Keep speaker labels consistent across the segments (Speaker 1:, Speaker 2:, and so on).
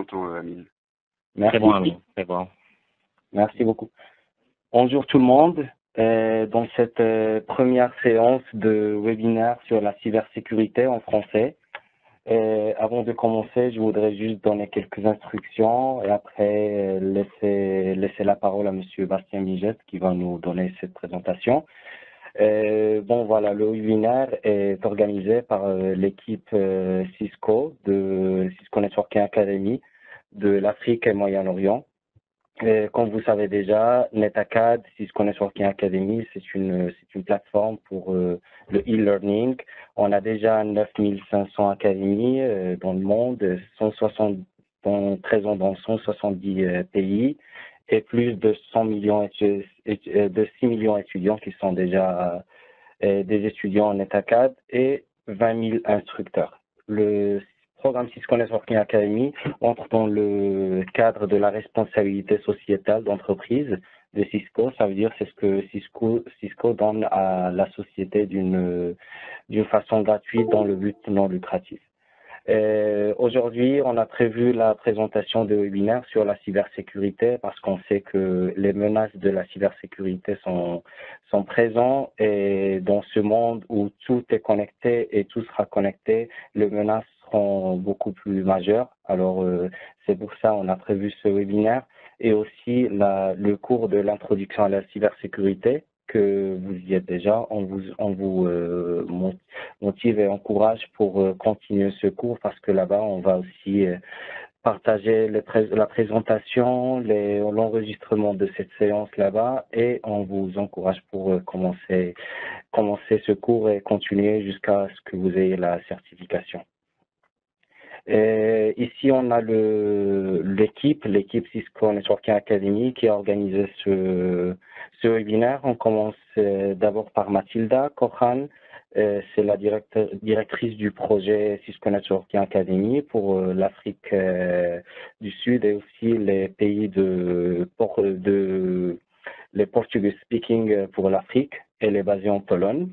Speaker 1: t'entends, Amine.
Speaker 2: Merci.
Speaker 3: C'est bon, Amine, c'est bon.
Speaker 2: Merci beaucoup. Bonjour tout le monde. Dans cette première séance de webinaire sur la cybersécurité en français, avant de commencer, je voudrais juste donner quelques instructions et après laisser la parole à Monsieur Bastien Bigette qui va nous donner cette présentation. Bon, voilà, le webinaire est organisé par l'équipe Cisco de Cisco Networking Academy de l'Afrique et Moyen-Orient. Comme vous savez déjà, NetAcad, Cisco Networking Academy, c'est une plateforme pour le e-learning. On a déjà 9500 académies dans le monde, 160 présents dans 170 pays et plus de 100 millions de 6 millions d'étudiants qui sont déjà des étudiants en NetAcad et 20 000 instructeurs. Le programme Cisco Networking Academy entre dans le cadre de la responsabilité sociétale d'entreprise de Cisco. Ça veut dire c'est ce que Cisco donne à la société d'une façon gratuite dans le but non lucratif. Aujourd'hui, on a prévu la présentation de webinaire sur la cybersécurité parce qu'on sait que les menaces de la cybersécurité sont présentes et dans ce monde où tout est connecté et tout sera connecté, les menaces seront beaucoup plus majeures. Alors, c'est pour ça qu'on a prévu ce webinaire et aussi le cours de l'introduction à la cybersécurité que vous y êtes déjà, on vous motive et encourage pour continuer ce cours parce que là-bas, on va aussi partager la présentation, l'enregistrement de cette séance là-bas et on vous encourage pour commencer ce cours et continuer jusqu'à ce que vous ayez la certification. Ici, on a l'équipe Cisco Networking Academy qui a organisé ce webinaire. On commence d'abord par Mathilda Kohan, c'est la directrice du projet Cisco Networking Academy pour l'Afrique du Sud et aussi les pays les Portuguese speaking pour l'Afrique. Elle est basée en Pologne.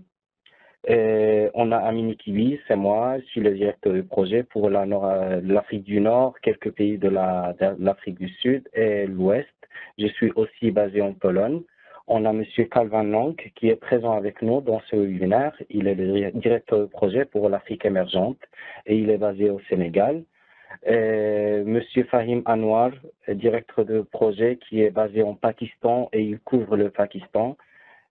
Speaker 2: On a Amini Kibi, c'est moi, je suis le directeur du projet pour l'Afrique du Nord, quelques pays de l'Afrique du Sud et l'Ouest. Je suis aussi basé en Pologne. On a Monsieur Calvin Lang qui est présent avec nous dans ce webinaire. Il est le directeur du projet pour l'Afrique émergente et il est basé au Sénégal. Monsieur Fahim Anwar, directeur de projet qui est basé en Pakistan et il couvre le Pakistan.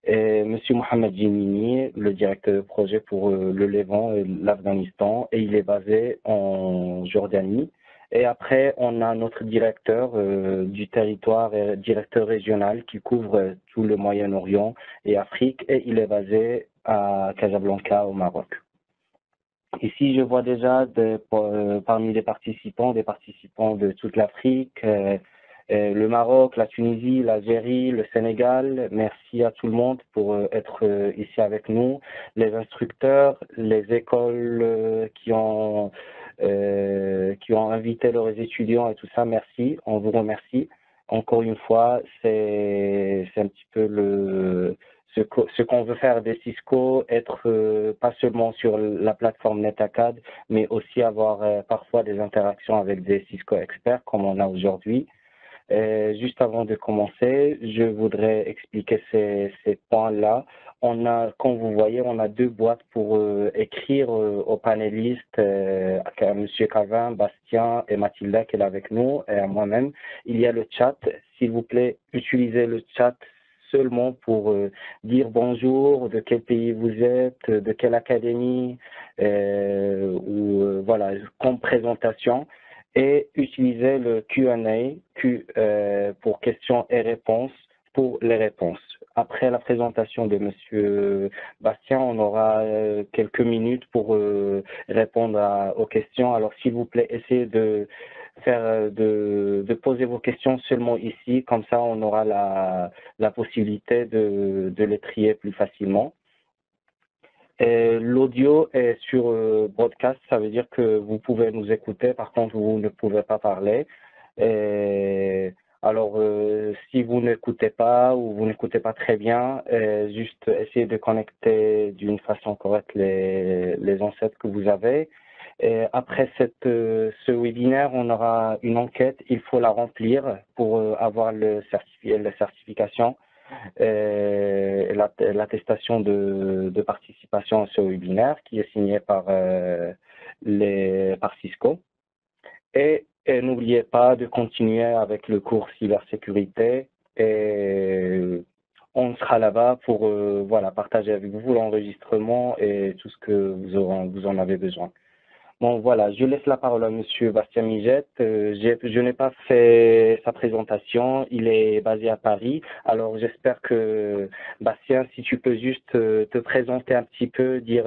Speaker 2: Et Monsieur Mohamed Jimini, le directeur de projet pour le Levant et l'Afghanistan, et il est basé en Jordanie. Et après, on a notre directeur du territoire, directeur régional qui couvre tout le Moyen-Orient et Afrique, et il est basé à Casablanca au Maroc. Ici, je vois déjà parmi les participants, des participants de toute l'Afrique, le Maroc, la Tunisie, l'Algérie, le Sénégal. Merci à tout le monde pour être ici avec nous. Les instructeurs, les écoles qui ont invité leurs étudiants et tout ça, merci. On vous remercie. Encore une fois, c'est un petit peu ce qu'on veut faire des Cisco, être pas seulement sur la plateforme NetAcad, mais aussi avoir parfois des interactions avec des Cisco experts comme on a aujourd'hui. Juste avant de commencer, je voudrais expliquer ces points-là. Comme vous voyez, on a deux boîtes pour écrire aux panélistes, à M. Cavin, Bastien et Mathilda qui est là avec nous, et à moi-même. Il y a le chat. S'il vous plaît, utilisez le chat seulement pour dire bonjour, de quel pays vous êtes, de quelle académie, voilà, comme présentation. Et utiliser le Q&A pour questions et réponses pour les réponses. Après la présentation de Monsieur Bastien, on aura quelques minutes pour répondre aux questions. Alors s'il vous plaît, essayez de poser vos questions seulement ici, comme ça on aura la possibilité de les trier plus facilement. L'audio est sur broadcast, ça veut dire que vous pouvez nous écouter, par contre vous ne pouvez pas parler. Alors si vous n'écoutez pas ou vous n'écoutez pas très bien, juste essayez de connecter d'une façon correcte les ancêtres que vous avez. Et après ce webinaire, on aura une enquête. Il faut la remplir pour avoir la certification, l'attestation de participation à ce webinaire qui est signé par Cisco. Et n'oubliez pas de continuer avec le cours cybersécurité et on sera là-bas pour voilà, partager avec vous l'enregistrement et tout ce que vous en avez besoin. Bon, voilà, je laisse la parole à Monsieur Bastien Migette. Je n'ai pas fait sa présentation, il est basé à Paris. Alors, j'espère que, Bastien, si tu peux juste te présenter un petit peu, dire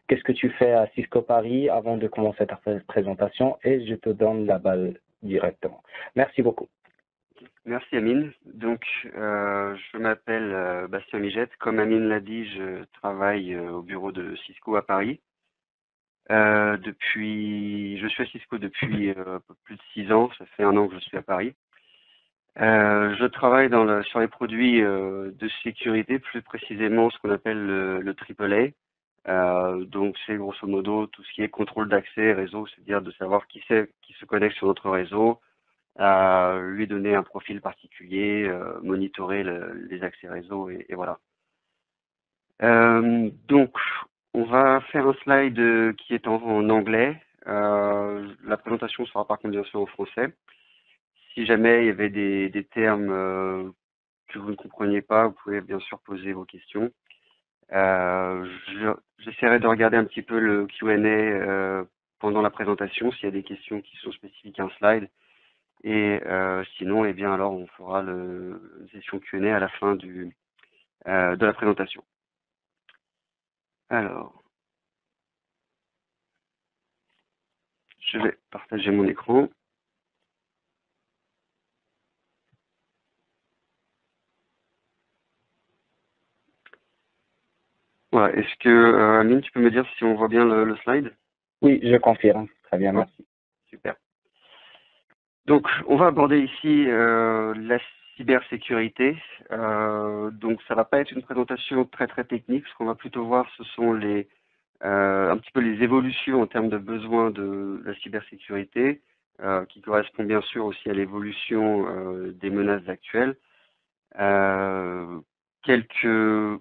Speaker 2: qu'est-ce que tu fais à Cisco Paris avant de commencer ta présentation et je te donne la balle directement. Merci beaucoup.
Speaker 1: Merci Amine. Donc, je m'appelle Bastien Migette. Comme Amine l'a dit, je travaille au bureau de Cisco à Paris. Je suis à Cisco depuis plus de 6 ans. Ça fait 1 an que je suis à Paris. Je travaille sur les produits de sécurité, plus précisément ce qu'on appelle le AAA. Donc, c'est grosso modo tout ce qui est contrôle d'accès réseau, c'est-à-dire de savoir qui se connecte sur notre réseau, lui donner un profil particulier, monitorer les accès réseau et voilà. Donc, on va faire un slide qui est en anglais. La présentation sera par contre bien sûr en français. Si jamais il y avait des termes que vous ne compreniez pas, vous pouvez bien sûr poser vos questions. J'essaierai de regarder un petit peu le Q&A pendant la présentation, s'il y a des questions qui sont spécifiques à un slide. Et sinon, eh bien alors on fera une session Q&A à la fin de la présentation. Alors, je vais partager mon écran. Voilà. Est-ce que Amine, tu peux me dire si on voit bien le slide?
Speaker 2: Oui, je confirme. Très bien, merci.
Speaker 1: Super. Donc, on va aborder ici la cybersécurité. Donc, ça va pas être une présentation très très technique. Ce qu'on va plutôt voir, ce sont un petit peu les évolutions en termes de besoins de la cybersécurité, qui correspond bien sûr aussi à l'évolution des menaces actuelles. Quelques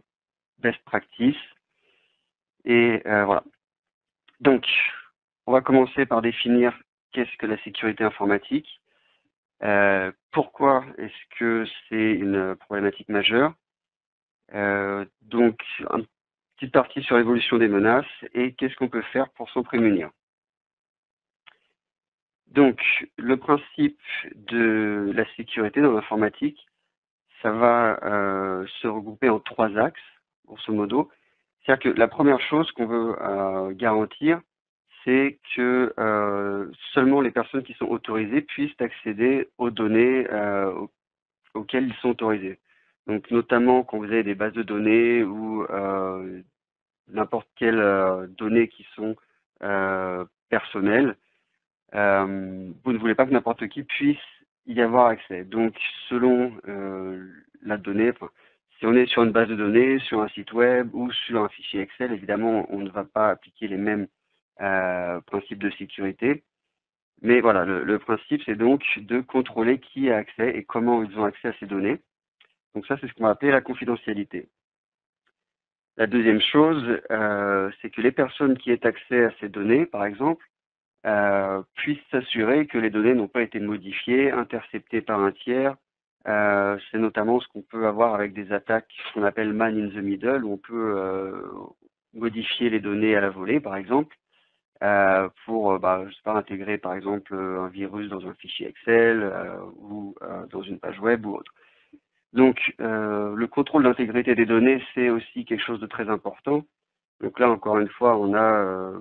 Speaker 1: best practices. Et voilà. Donc, on va commencer par définir qu'est-ce que la sécurité informatique. Pourquoi est-ce que c'est une problématique majeure? Donc, une petite partie sur l'évolution des menaces et qu'est-ce qu'on peut faire pour s'en prémunir. Donc, le principe de la sécurité dans l'informatique, ça va se regrouper en 3 axes, grosso modo. C'est-à-dire que la première chose qu'on veut garantir, c'est que seulement les personnes qui sont autorisées puissent accéder aux données auxquelles ils sont autorisés. Donc, notamment quand vous avez des bases de données ou n'importe quelles données qui sont personnelles, vous ne voulez pas que n'importe qui puisse y avoir accès. Donc, selon la donnée, si on est sur une base de données, sur un site web ou sur un fichier Excel, évidemment, on ne va pas appliquer les mêmes principes de sécurité. Mais voilà, le principe, c'est donc de contrôler qui a accès et comment ils ont accès à ces données. Donc ça, c'est ce qu'on va appeler la confidentialité. La deuxième chose, c'est que les personnes qui aient accès à ces données, par exemple, puissent s'assurer que les données n'ont pas été modifiées, interceptées par un tiers. C'est notamment ce qu'on peut avoir avec des attaques qu'on appelle man in the middle, où on peut modifier les données à la volée, par exemple, pour je sais pas, intégrer par exemple un virus dans un fichier Excel ou dans une page web ou autre. Donc, le contrôle d'intégrité des données, c'est aussi quelque chose de très important. Donc là, encore une fois, on a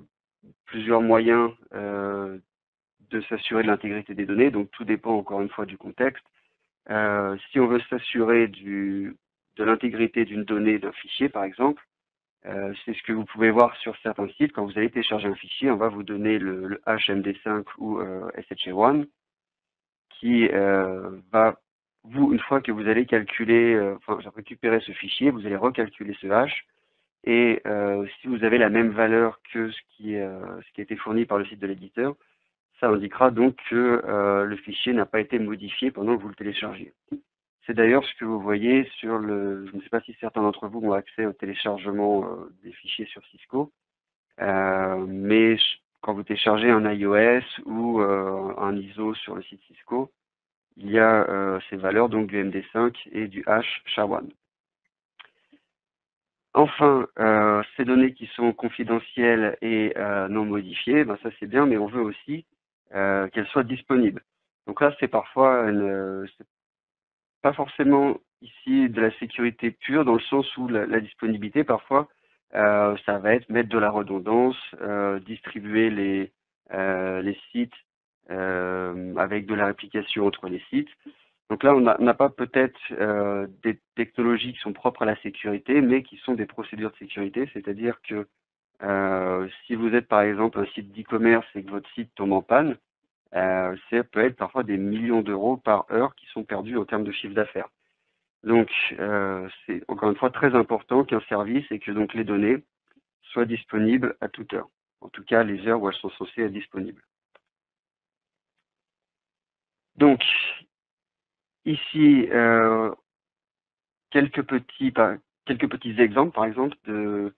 Speaker 1: plusieurs moyens de s'assurer de l'intégrité des données. Donc, tout dépend encore une fois du contexte. Si on veut s'assurer de l'intégrité d'une donnée d'un fichier, par exemple, c'est ce que vous pouvez voir sur certains sites. Quand vous allez télécharger un fichier, on va vous donner le HMD5 ou SHA-1 qui va, une fois que vous allez calculer, récupérer ce fichier, vous allez recalculer ce hash Et si vous avez la même valeur que ce qui a été fourni par le site de l'éditeur, ça indiquera donc que le fichier n'a pas été modifié pendant que vous le téléchargez. C'est d'ailleurs ce que vous voyez sur je ne sais pas si certains d'entre vous ont accès au téléchargement des fichiers sur Cisco, mais quand vous téléchargez un iOS ou un ISO sur le site Cisco, il y a ces valeurs donc du MD5 et du hash SHA-1. Enfin, ces données qui sont confidentielles et non modifiées, ben ça c'est bien, mais on veut aussi qu'elles soient disponibles. Donc là, c'est parfois c'est pas forcément ici de la sécurité pure, dans le sens où la disponibilité, parfois, ça va être mettre de la redondance, distribuer les sites avec de la réplication entre les sites. Donc là, on n'a pas peut-être des technologies qui sont propres à la sécurité, mais qui sont des procédures de sécurité, c'est-à-dire que si vous êtes par exemple un site d'e-commerce et que votre site tombe en panne, ça peut être parfois des millions d'euros par heure qui sont perdus en termes de chiffre d'affaires. Donc c'est encore une fois très important qu'un service et que donc les données soient disponibles à toute heure. En tout cas, les heures où elles sont censées être disponibles. Donc, ici, quelques petits exemples, par exemple, de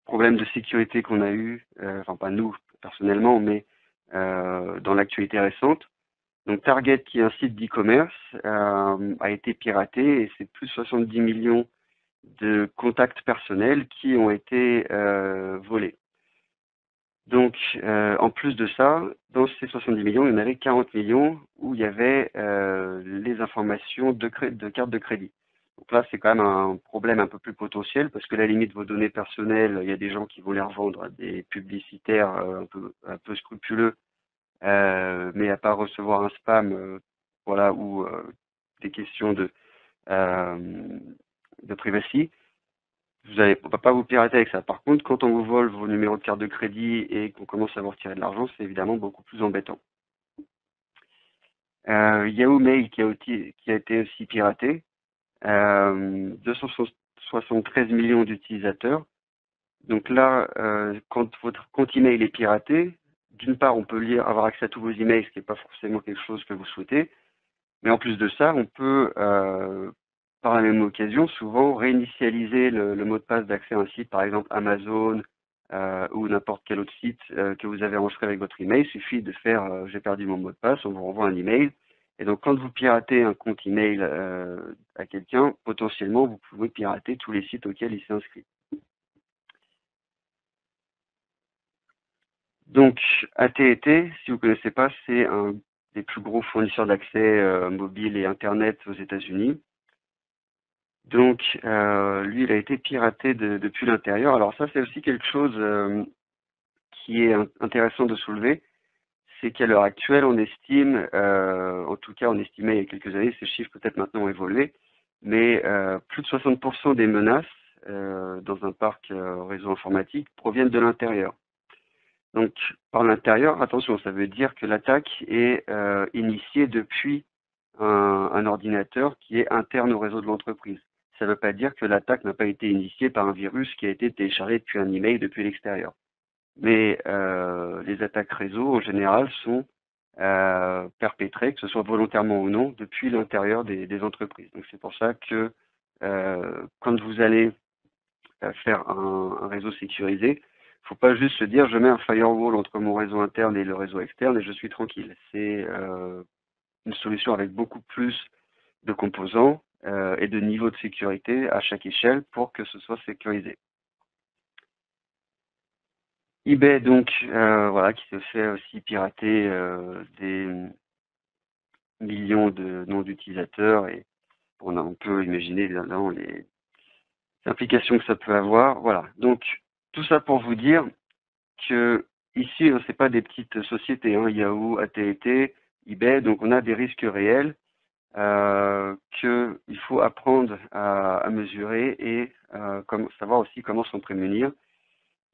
Speaker 1: problèmes de sécurité qu'on a eu, enfin pas nous personnellement, mais dans l'actualité récente. Donc Target, qui est un site d'e-commerce, a été piraté et c'est plus de 70 millions de contacts personnels qui ont été volés. Donc, en plus de ça, dans ces 70 millions, il y en avait 40 millions où il y avait les informations de carte de crédit. Donc là, c'est quand même un problème un peu plus potentiel parce que la limite, vos données personnelles, il y a des gens qui vont les revendre à des publicitaires un peu scrupuleux, mais à part recevoir un spam, voilà, ou des questions de privacy. On ne va pas vous pirater avec ça. Par contre, quand on vous vole vos numéros de carte de crédit et qu'on commence à vous retirer de l'argent, c'est évidemment beaucoup plus embêtant. Yahoo Mail qui a été aussi piraté, 273 millions d'utilisateurs. Donc là, quand votre compte email est piraté, d'une part, on peut avoir accès à tous vos emails, ce qui n'est pas forcément quelque chose que vous souhaitez, mais en plus de ça, on peut, par la même occasion, souvent réinitialiser le mot de passe d'accès à un site, par exemple Amazon ou n'importe quel autre site que vous avez enregistré avec votre email. Il suffit de faire j'ai perdu mon mot de passe, on vous renvoie un email. Et donc, quand vous piratez un compte email à quelqu'un, potentiellement, vous pouvez pirater tous les sites auxquels il s'est inscrit. Donc, AT&T, si vous ne connaissez pas, c'est un des plus gros fournisseurs d'accès mobile et Internet aux États-Unis. Donc, lui, il a été piraté depuis l'intérieur. Alors ça, c'est aussi quelque chose qui est intéressant de soulever. C'est qu'à l'heure actuelle, on estime, en tout cas on estimait il y a quelques années, ces chiffres peut-être maintenant ont évolué, mais plus de 60% des menaces dans un parc réseau informatique proviennent de l'intérieur. Donc, par l'intérieur, attention, ça veut dire que l'attaque est initiée depuis un ordinateur qui est interne au réseau de l'entreprise. Ça ne veut pas dire que l'attaque n'a pas été initiée par un virus qui a été téléchargé depuis un email depuis l'extérieur. Mais les attaques réseau, en général, sont perpétrées, que ce soit volontairement ou non, depuis l'intérieur des entreprises. Donc c'est pour ça que quand vous allez faire un réseau sécurisé, il ne faut pas juste se dire je mets un firewall entre mon réseau interne et le réseau externe et je suis tranquille. C'est une solution avec beaucoup plus de composants et de niveaux de sécurité à chaque échelle pour que ce soit sécurisé. eBay, donc, voilà, qui se fait aussi pirater des millions de noms d'utilisateurs et on peut imaginer évidemment les implications que ça peut avoir. Voilà. Donc, tout ça pour vous dire que ici, c'est pas des petites sociétés, hein, Yahoo, AT&T, eBay, donc on a des risques réels qu'il faut apprendre à mesurer et savoir aussi comment s'en prémunir.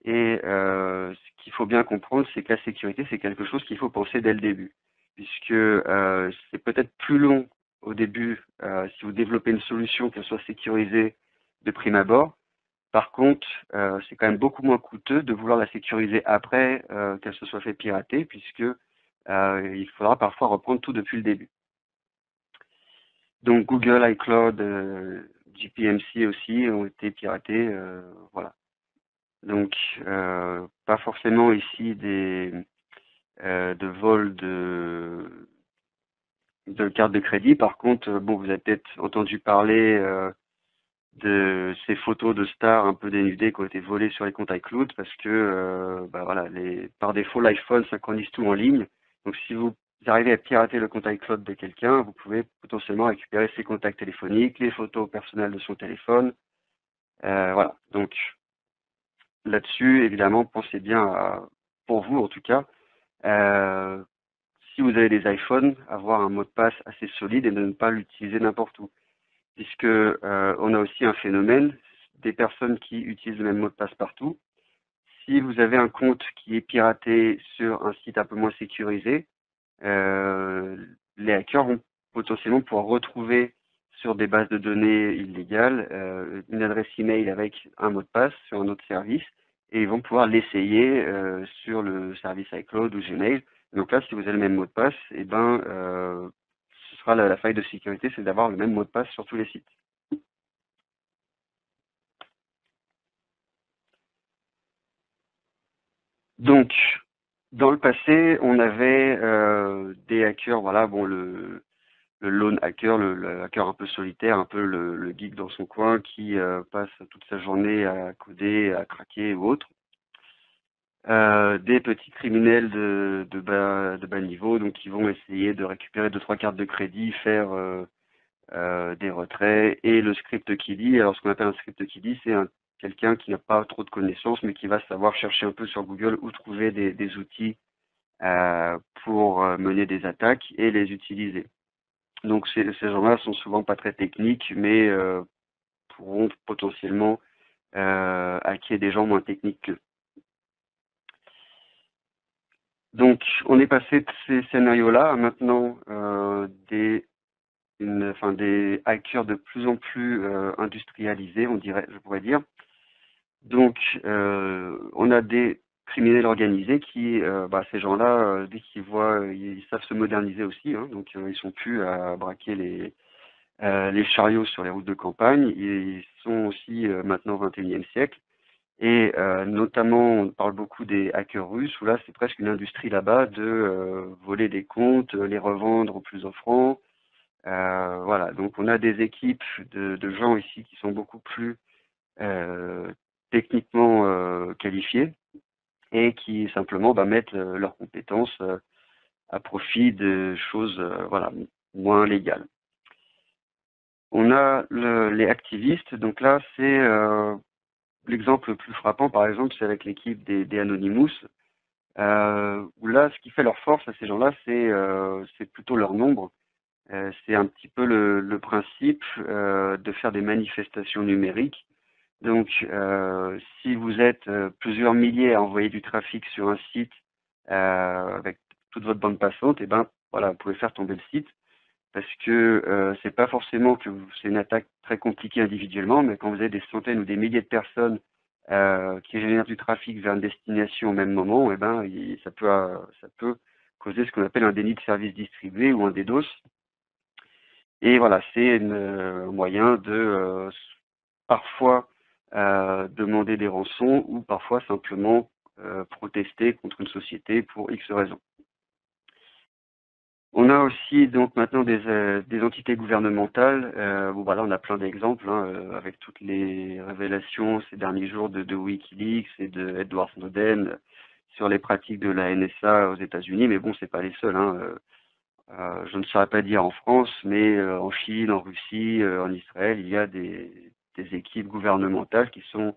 Speaker 1: Et ce qu'il faut bien comprendre, c'est que la sécurité, c'est quelque chose qu'il faut penser dès le début, puisque c'est peut-être plus long au début si vous développez une solution, qu'elle soit sécurisée, de prime abord. Par contre, c'est quand même beaucoup moins coûteux de vouloir la sécuriser après qu'elle se soit fait pirater, puisque il faudra parfois reprendre tout depuis le début. Donc Google, iCloud, GPMC aussi ont été piratés, voilà. Donc pas forcément ici de vol de carte de crédit. Par contre, bon, vous avez peut-être entendu parler de ces photos de stars un peu dénudées qui ont été volées sur les comptes iCloud parce que bah voilà, par défaut l'iPhone synchronise tout en ligne. Donc si vous arrivez à pirater le compte iCloud de quelqu'un, vous pouvez potentiellement récupérer ses contacts téléphoniques, les photos personnelles de son téléphone. Voilà. Donc là-dessus, évidemment, pensez bien pour vous en tout cas, euh, si vous avez des iPhones, avoir un mot de passe assez solide et de ne pas l'utiliser n'importe où. Puisque on a aussi un phénomène des personnes qui utilisent le même mot de passe partout. Si vous avez un compte qui est piraté sur un site un peu moins sécurisé, les hackers vont potentiellement pouvoir retrouver sur des bases de données illégales une adresse email avec un mot de passe sur un autre service et ils vont pouvoir l'essayer sur le service iCloud ou Gmail. Donc là, si vous avez le même mot de passe, eh ben, ce sera la faille de sécurité, c'est d'avoir le même mot de passe sur tous les sites. Donc, dans le passé, on avait des hackers, voilà, bon, le lone hacker, le hacker un peu solitaire, un peu le geek dans son coin qui passe toute sa journée à coder, à craquer ou autre. Des petits criminels de bas niveau, donc qui vont essayer de récupérer 2-3 cartes de crédit, faire des retraits et le script qui lit. Alors ce qu'on appelle un script qui lit, c'est quelqu'un qui n'a pas trop de connaissances, mais qui va savoir chercher un peu sur Google où trouver des outils pour mener des attaques et les utiliser. Donc ces gens-là sont souvent pas très techniques, mais pourront potentiellement hacker des gens moins techniques qu'eux. Donc on est passé de ces scénarios-là à maintenant des hackers de plus en plus industrialisés, je pourrais dire. Donc on a des criminels organisés qui, ces gens-là, dès qu'ils voient, ils savent se moderniser aussi, hein, donc ils sont plus à braquer les chariots sur les routes de campagne. Ils sont aussi maintenant au XXIe siècle. Et notamment, on parle beaucoup des hackers russes, où là, c'est presque une industrie là-bas de voler des comptes, les revendre au plus offrant. Voilà, donc on a des équipes de gens ici qui sont beaucoup plus techniquement qualifiés et qui simplement mettent leurs compétences à profit de choses voilà, moins légales. On a les activistes, donc là c'est l'exemple le plus frappant par exemple, c'est avec l'équipe des Anonymous, où là ce qui fait leur force à ces gens-là, c'est plutôt leur nombre. C'est un petit peu le principe de faire des manifestations numériques. Donc si vous êtes plusieurs milliers à envoyer du trafic sur un site avec toute votre bande passante, et ben voilà, vous pouvez faire tomber le site. Parce que c'est pas forcément que c'est une attaque très compliquée individuellement, mais quand vous avez des centaines ou des milliers de personnes qui génèrent du trafic vers une destination au même moment, eh ben ça peut causer ce qu'on appelle un déni de service distribué ou un DDoS. Et voilà, c'est un moyen de parfois demander des rançons ou parfois simplement protester contre une société pour X raisons. On a aussi donc maintenant des entités gouvernementales. Bon voilà, on a plein d'exemples hein, avec toutes les révélations ces derniers jours de WikiLeaks et de Edward Snowden sur les pratiques de la NSA aux États-Unis. Mais bon, c'est pas les seuls. Hein. Je ne saurais pas dire en France, mais en Chine, en Russie, en Israël, il y a des équipes gouvernementales qui sont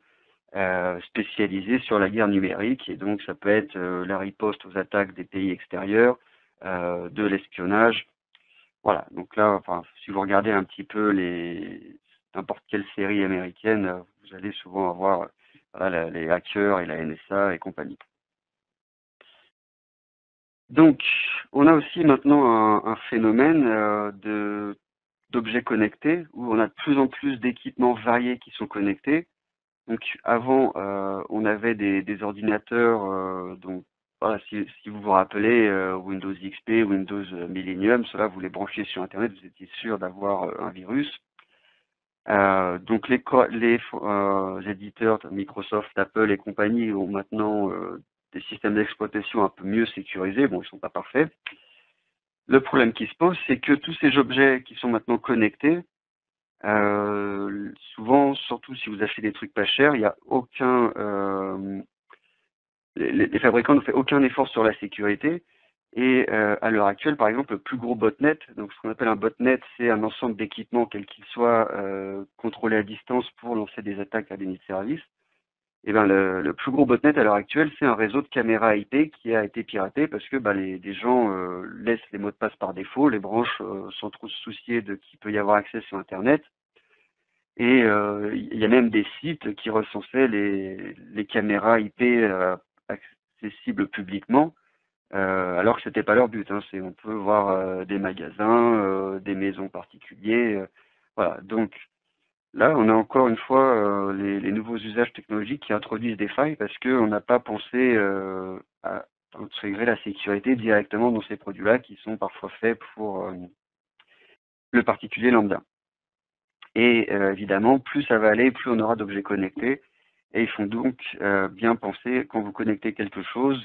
Speaker 1: spécialisées sur la guerre numérique. Et donc, ça peut être la riposte aux attaques des pays extérieurs, de l'espionnage. Voilà, donc là, enfin, si vous regardez un petit peu n'importe quelle série américaine, vous allez souvent avoir voilà, les hackers et la NSA et compagnie. Donc, on a aussi maintenant un phénomène d'objets connectés, où on a de plus en plus d'équipements variés qui sont connectés. Donc avant, on avait des ordinateurs, donc voilà, si vous vous rappelez, Windows XP, Windows Millennium, cela vous les branchiez sur Internet, vous étiez sûr d'avoir un virus. Donc les éditeurs Microsoft, Apple et compagnie ont maintenant des systèmes d'exploitation un peu mieux sécurisés. Bon, ils sont pas parfaits. Le problème qui se pose, c'est que tous ces objets qui sont maintenant connectés, souvent, surtout si vous achetez des trucs pas chers, il n'y a aucun, les fabricants ne font aucun effort sur la sécurité. Et à l'heure actuelle, par exemple, le plus gros botnet, donc ce qu'on appelle un botnet, c'est un ensemble d'équipements, quels qu'ils soient, contrôlés à distance pour lancer des attaques à des nids de service. Et ben le plus gros botnet à l'heure actuelle, c'est un réseau de caméras IP qui a été piraté parce que des gens laissent les mots de passe par défaut, les branches sans trop se soucier de qui peut y avoir accès sur Internet. Et il y a même des sites qui recensaient les caméras IP accessibles publiquement, alors que c'était pas leur but. Hein. On peut voir des magasins, des maisons particuliers. Voilà. Donc là, on a encore une fois les nouveaux usages technologiques qui introduisent des failles parce qu'on n'a pas pensé à intégrer la sécurité directement dans ces produits-là qui sont parfois faits pour le particulier lambda. Et évidemment, plus ça va aller, plus on aura d'objets connectés. Et il faut donc bien penser, quand vous connectez quelque chose,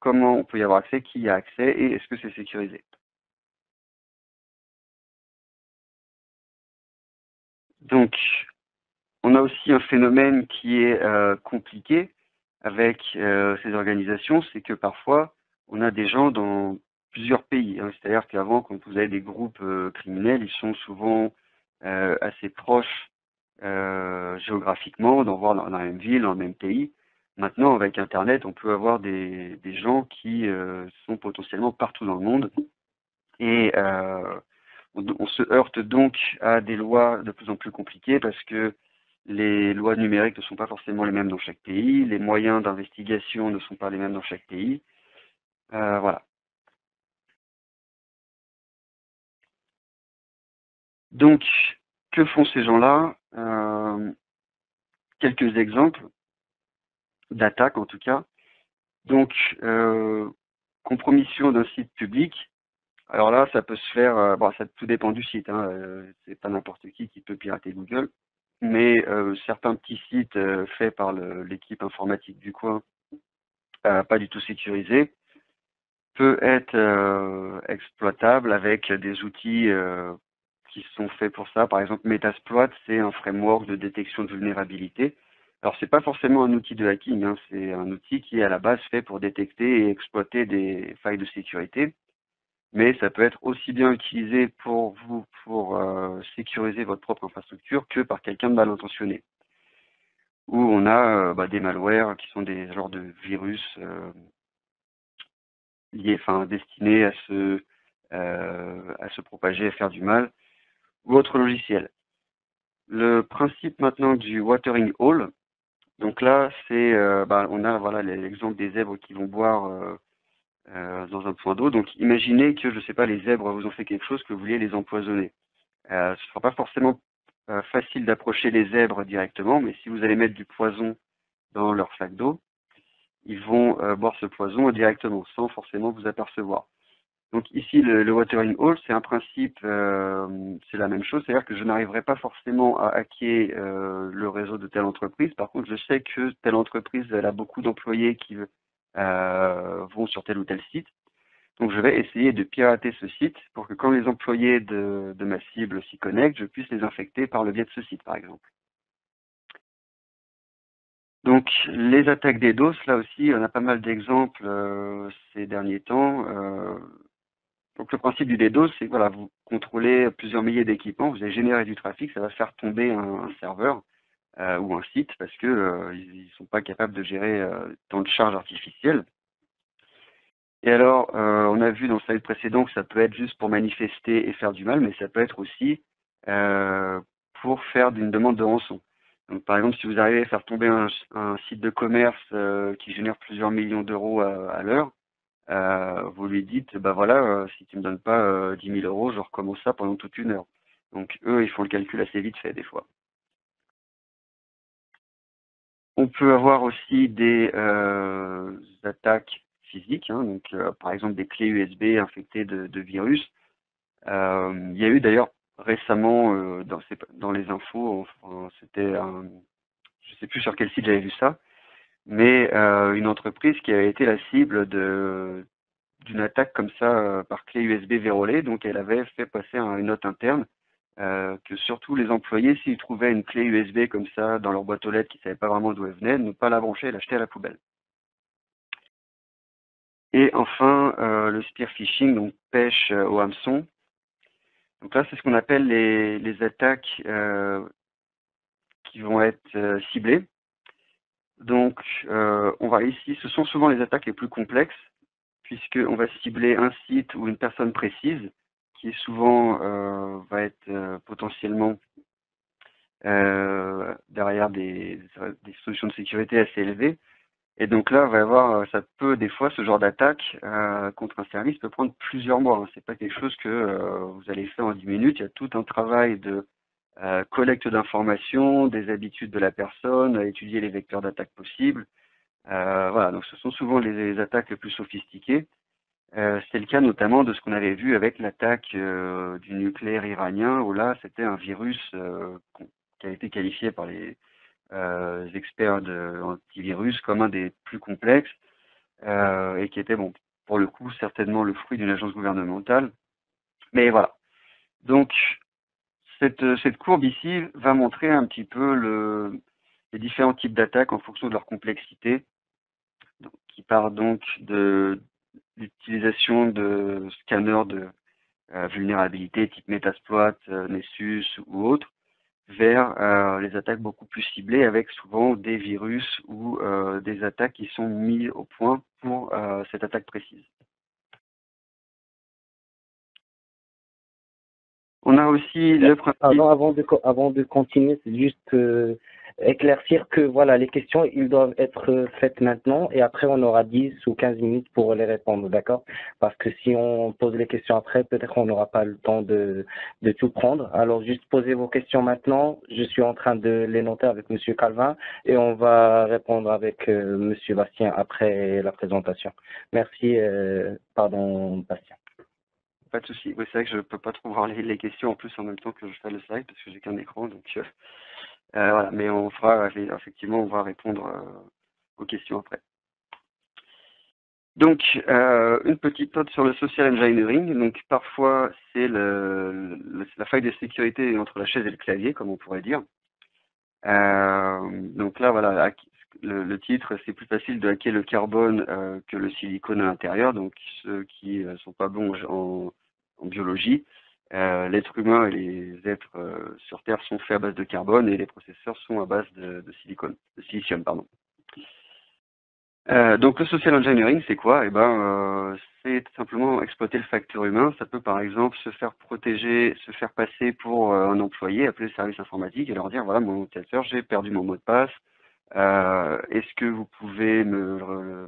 Speaker 1: comment on peut y avoir accès, qui y a accès et est-ce que c'est sécurisé. Donc, on a aussi un phénomène qui est compliqué avec ces organisations, c'est que parfois, on a des gens dans plusieurs pays. Hein. C'est-à-dire qu'avant, quand vous avez des groupes criminels, ils sont souvent assez proches géographiquement, dans la même ville, dans le même pays. Maintenant, avec Internet, on peut avoir des gens qui sont potentiellement partout dans le monde. Et on se heurte donc à des lois de plus en plus compliquées parce que les lois numériques ne sont pas forcément les mêmes dans chaque pays, les moyens d'investigation ne sont pas les mêmes dans chaque pays. Voilà. Donc, que font ces gens-là? Quelques exemples d'attaques en tout cas. Donc, compromission d'un site public. Alors là, ça peut se faire, ça tout dépend du site, hein, c'est pas n'importe qui peut pirater Google, mais certains petits sites faits par l'équipe informatique du coin, pas du tout sécurisés, peut être exploitable avec des outils qui sont faits pour ça. Par exemple, Metasploit, c'est un framework de détection de vulnérabilité. Alors, c'est pas forcément un outil de hacking, hein, c'est un outil qui est à la base fait pour détecter et exploiter des failles de sécurité. Mais ça peut être aussi bien utilisé pour vous, pour sécuriser votre propre infrastructure, que par quelqu'un de mal intentionné. Où on a des malwares qui sont des genres de virus destinés à se propager, à faire du mal, ou autre logiciel. Le principe maintenant du watering hole, donc là, c'est, on a l'exemple des zèbres qui vont boire dans un point d'eau. Donc imaginez que, je sais pas, les zèbres vous ont fait quelque chose, que vous vouliez les empoisonner. Ce ne sera pas forcément facile d'approcher les zèbres directement, mais si vous allez mettre du poison dans leur flaque d'eau, ils vont boire ce poison directement, sans forcément vous apercevoir. Donc ici, le watering hole, c'est un principe, c'est la même chose, c'est-à-dire que je n'arriverai pas forcément à hacker le réseau de telle entreprise. Par contre, je sais que telle entreprise, elle a beaucoup d'employés qui vont sur tel ou tel site. Donc je vais essayer de pirater ce site pour que quand les employés de ma cible s'y connectent, je puisse les infecter par le biais de ce site, par exemple. Donc les attaques DDoS, là aussi, on a pas mal d'exemples ces derniers temps. Donc le principe du DDoS, c'est que voilà, vous contrôlez plusieurs milliers d'équipements, vous allez générer du trafic, ça va faire tomber un serveur ou un site parce que ils sont pas capables de gérer tant de charges artificielles. Et alors, on a vu dans le slide précédent que ça peut être juste pour manifester et faire du mal, mais ça peut être aussi pour faire une demande de rançon. Donc, par exemple, si vous arrivez à faire tomber un site de commerce qui génère plusieurs millions d'euros à l'heure, vous lui dites, si tu me donnes pas 10 000 euros, je recommence ça pendant toute une heure. Donc eux, ils font le calcul assez vite fait des fois. On peut avoir aussi des attaques physiques, hein, donc par exemple des clés USB infectées de virus. Il y a eu d'ailleurs récemment dans les infos, enfin, c'était je sais plus sur quel site j'avais vu ça, mais une entreprise qui avait été la cible d'une attaque comme ça par clé USB vérolée, donc elle avait fait passer une note interne que surtout les employés, s'ils trouvaient une clé USB comme ça dans leur boîte aux lettres qui ne savaient pas vraiment d'où elle venait, ne pas la brancher et l'acheter à la poubelle. Et enfin, le spear phishing, donc pêche au hameçon. Donc là, c'est ce qu'on appelle les attaques qui vont être ciblées. Donc, on va ici, ce sont souvent les attaques les plus complexes, puisqu'on va cibler un site ou une personne précise, qui souvent va être potentiellement derrière des solutions de sécurité assez élevées. Et donc là, on va avoir, ça peut des fois, ce genre d'attaque contre un service peut prendre plusieurs mois. Hein. C'est pas quelque chose que vous allez faire en 10 minutes. Il y a tout un travail de collecte d'informations, des habitudes de la personne, à étudier les vecteurs d'attaque possibles. Voilà, donc ce sont souvent les attaques les plus sophistiquées. C'est le cas notamment de ce qu'on avait vu avec l'attaque du nucléaire iranien, où là, c'était un virus qui a été qualifié par les experts antivirus comme un des plus complexes et qui était, bon, pour le coup, certainement le fruit d'une agence gouvernementale. Mais voilà. Donc, cette courbe ici va montrer un petit peu les différents types d'attaques en fonction de leur complexité, donc, qui part donc de l'utilisation de scanners de vulnérabilité type Metasploit, Nessus ou autres, vers les attaques beaucoup plus ciblées avec souvent des virus ou des attaques qui sont mis au point pour cette attaque précise. On a aussi le principe...
Speaker 2: Avant de continuer, c'est juste éclaircir que voilà, les questions, ils doivent être faites maintenant et après on aura 10 ou 15 minutes pour les répondre, d'accord? Parce que si on pose les questions après, peut-être on n'aura pas le temps de tout prendre. Alors juste posez vos questions maintenant. Je suis en train de les noter avec Monsieur Calvin et on va répondre avec Monsieur Bastien après la présentation. Merci, pardon, Bastien.
Speaker 1: Pas de souci. Oui, c'est vrai que je peux pas trop voir les questions en plus en même temps que je fais le slide parce que j'ai qu'un écran. Donc voilà, mais on fera effectivement, on va répondre aux questions après. Donc une petite note sur le social engineering. Donc parfois c'est la faille de sécurité entre la chaise et le clavier, comme on pourrait dire. Donc là, voilà, le titre, c'est plus facile de hacker le carbone que le silicone à l'intérieur. Donc ceux qui sont pas bons en biologie, l'être humain et les êtres sur Terre sont faits à base de carbone et les processeurs sont à base de silicium, pardon. Donc le social engineering, c'est quoi? Eh ben, c'est tout simplement exploiter le facteur humain. Ça peut par exemple se faire protéger, se faire passer pour un employé, appeler le service informatique et leur dire voilà mon utilisateur, j'ai perdu mon mot de passe. Est-ce que vous pouvez me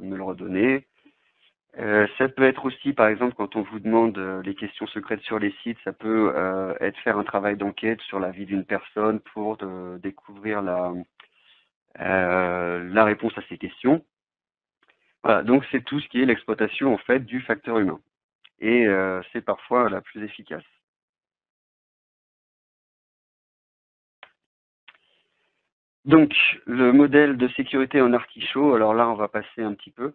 Speaker 1: le redonner? Ça peut être aussi, par exemple, quand on vous demande les questions secrètes sur les sites, ça peut être faire un travail d'enquête sur la vie d'une personne pour découvrir la réponse à ces questions. Voilà, donc c'est tout ce qui est l'exploitation en fait du facteur humain. Et c'est parfois la plus efficace. Donc le modèle de sécurité en artichaut, alors là on va passer un petit peu.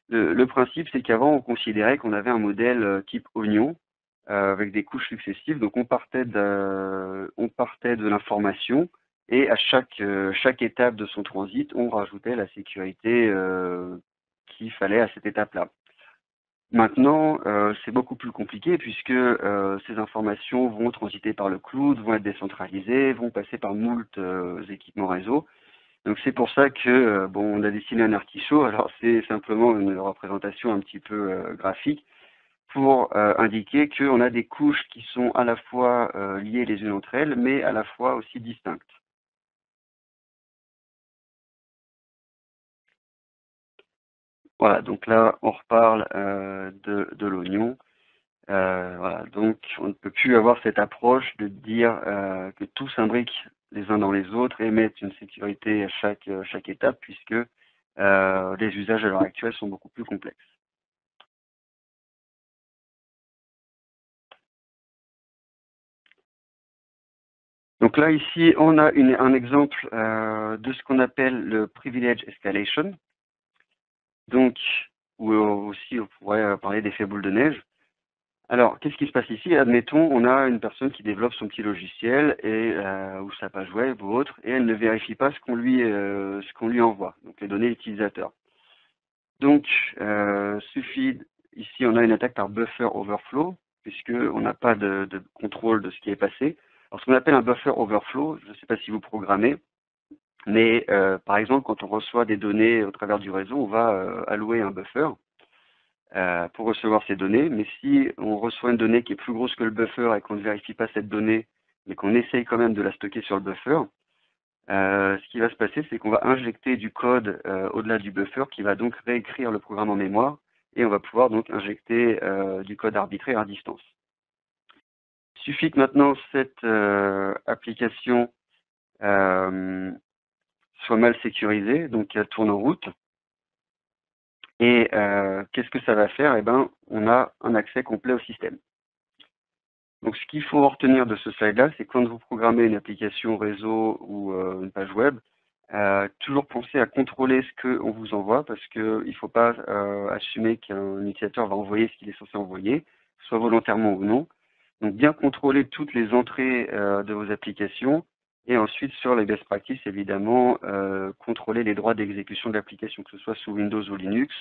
Speaker 1: Le principe c'est qu'avant on considérait qu'on avait un modèle type oignon avec des couches successives. Donc on partait de l'information et à chaque étape de son transit on rajoutait la sécurité qu'il fallait à cette étape-là. Maintenant, c'est beaucoup plus compliqué puisque ces informations vont transiter par le cloud, vont être décentralisées, vont passer par moult équipements réseau. Donc c'est pour ça que bon, on a dessiné un artichaut. Alors c'est simplement une représentation un petit peu graphique pour indiquer qu'on a des couches qui sont à la fois liées les unes entre elles, mais à la fois aussi distinctes. Voilà, donc là on reparle de l'oignon. Voilà, donc on ne peut plus avoir cette approche de dire que tout s'imbrique les uns dans les autres et mettre une sécurité à chaque étape, puisque les usages à l'heure actuelle sont beaucoup plus complexes. Donc là, ici, on a un exemple de ce qu'on appelle le privilege escalation. Donc, ou aussi, on pourrait parler d'effet boule de neige. Alors, qu'est-ce qui se passe ici? Admettons, on a une personne qui développe son petit logiciel et ou sa page web ou autre, et elle ne vérifie pas ce qu'on lui envoie, donc les données utilisateurs. Donc, ici, on a une attaque par buffer overflow, puisque on n'a pas de contrôle de ce qui est passé. Alors, ce qu'on appelle un buffer overflow, je ne sais pas si vous programmez, mais par exemple, quand on reçoit des données au travers du réseau, on va allouer un buffer pour recevoir ces données. Mais si on reçoit une donnée qui est plus grosse que le buffer et qu'on ne vérifie pas cette donnée, mais qu'on essaye quand même de la stocker sur le buffer, ce qui va se passer, c'est qu'on va injecter du code au-delà du buffer qui va donc réécrire le programme en mémoire et on va pouvoir donc injecter du code arbitraire à distance. Il suffit que maintenant cette application soit mal sécurisée, donc qu'elle tourne en route. Et qu'est-ce que ça va faire? Eh ben, on a un accès complet au système. Donc, ce qu'il faut retenir de ce slide-là, c'est quand vous programmez une application réseau ou une page web, toujours penser à contrôler ce qu'on vous envoie, parce qu'il ne faut pas assumer qu'un utilisateur va envoyer ce qu'il est censé envoyer, soit volontairement ou non. Donc, bien contrôler toutes les entrées de vos applications, et ensuite, sur les best practices, évidemment, contrôler les droits d'exécution de l'application, que ce soit sous Windows ou Linux.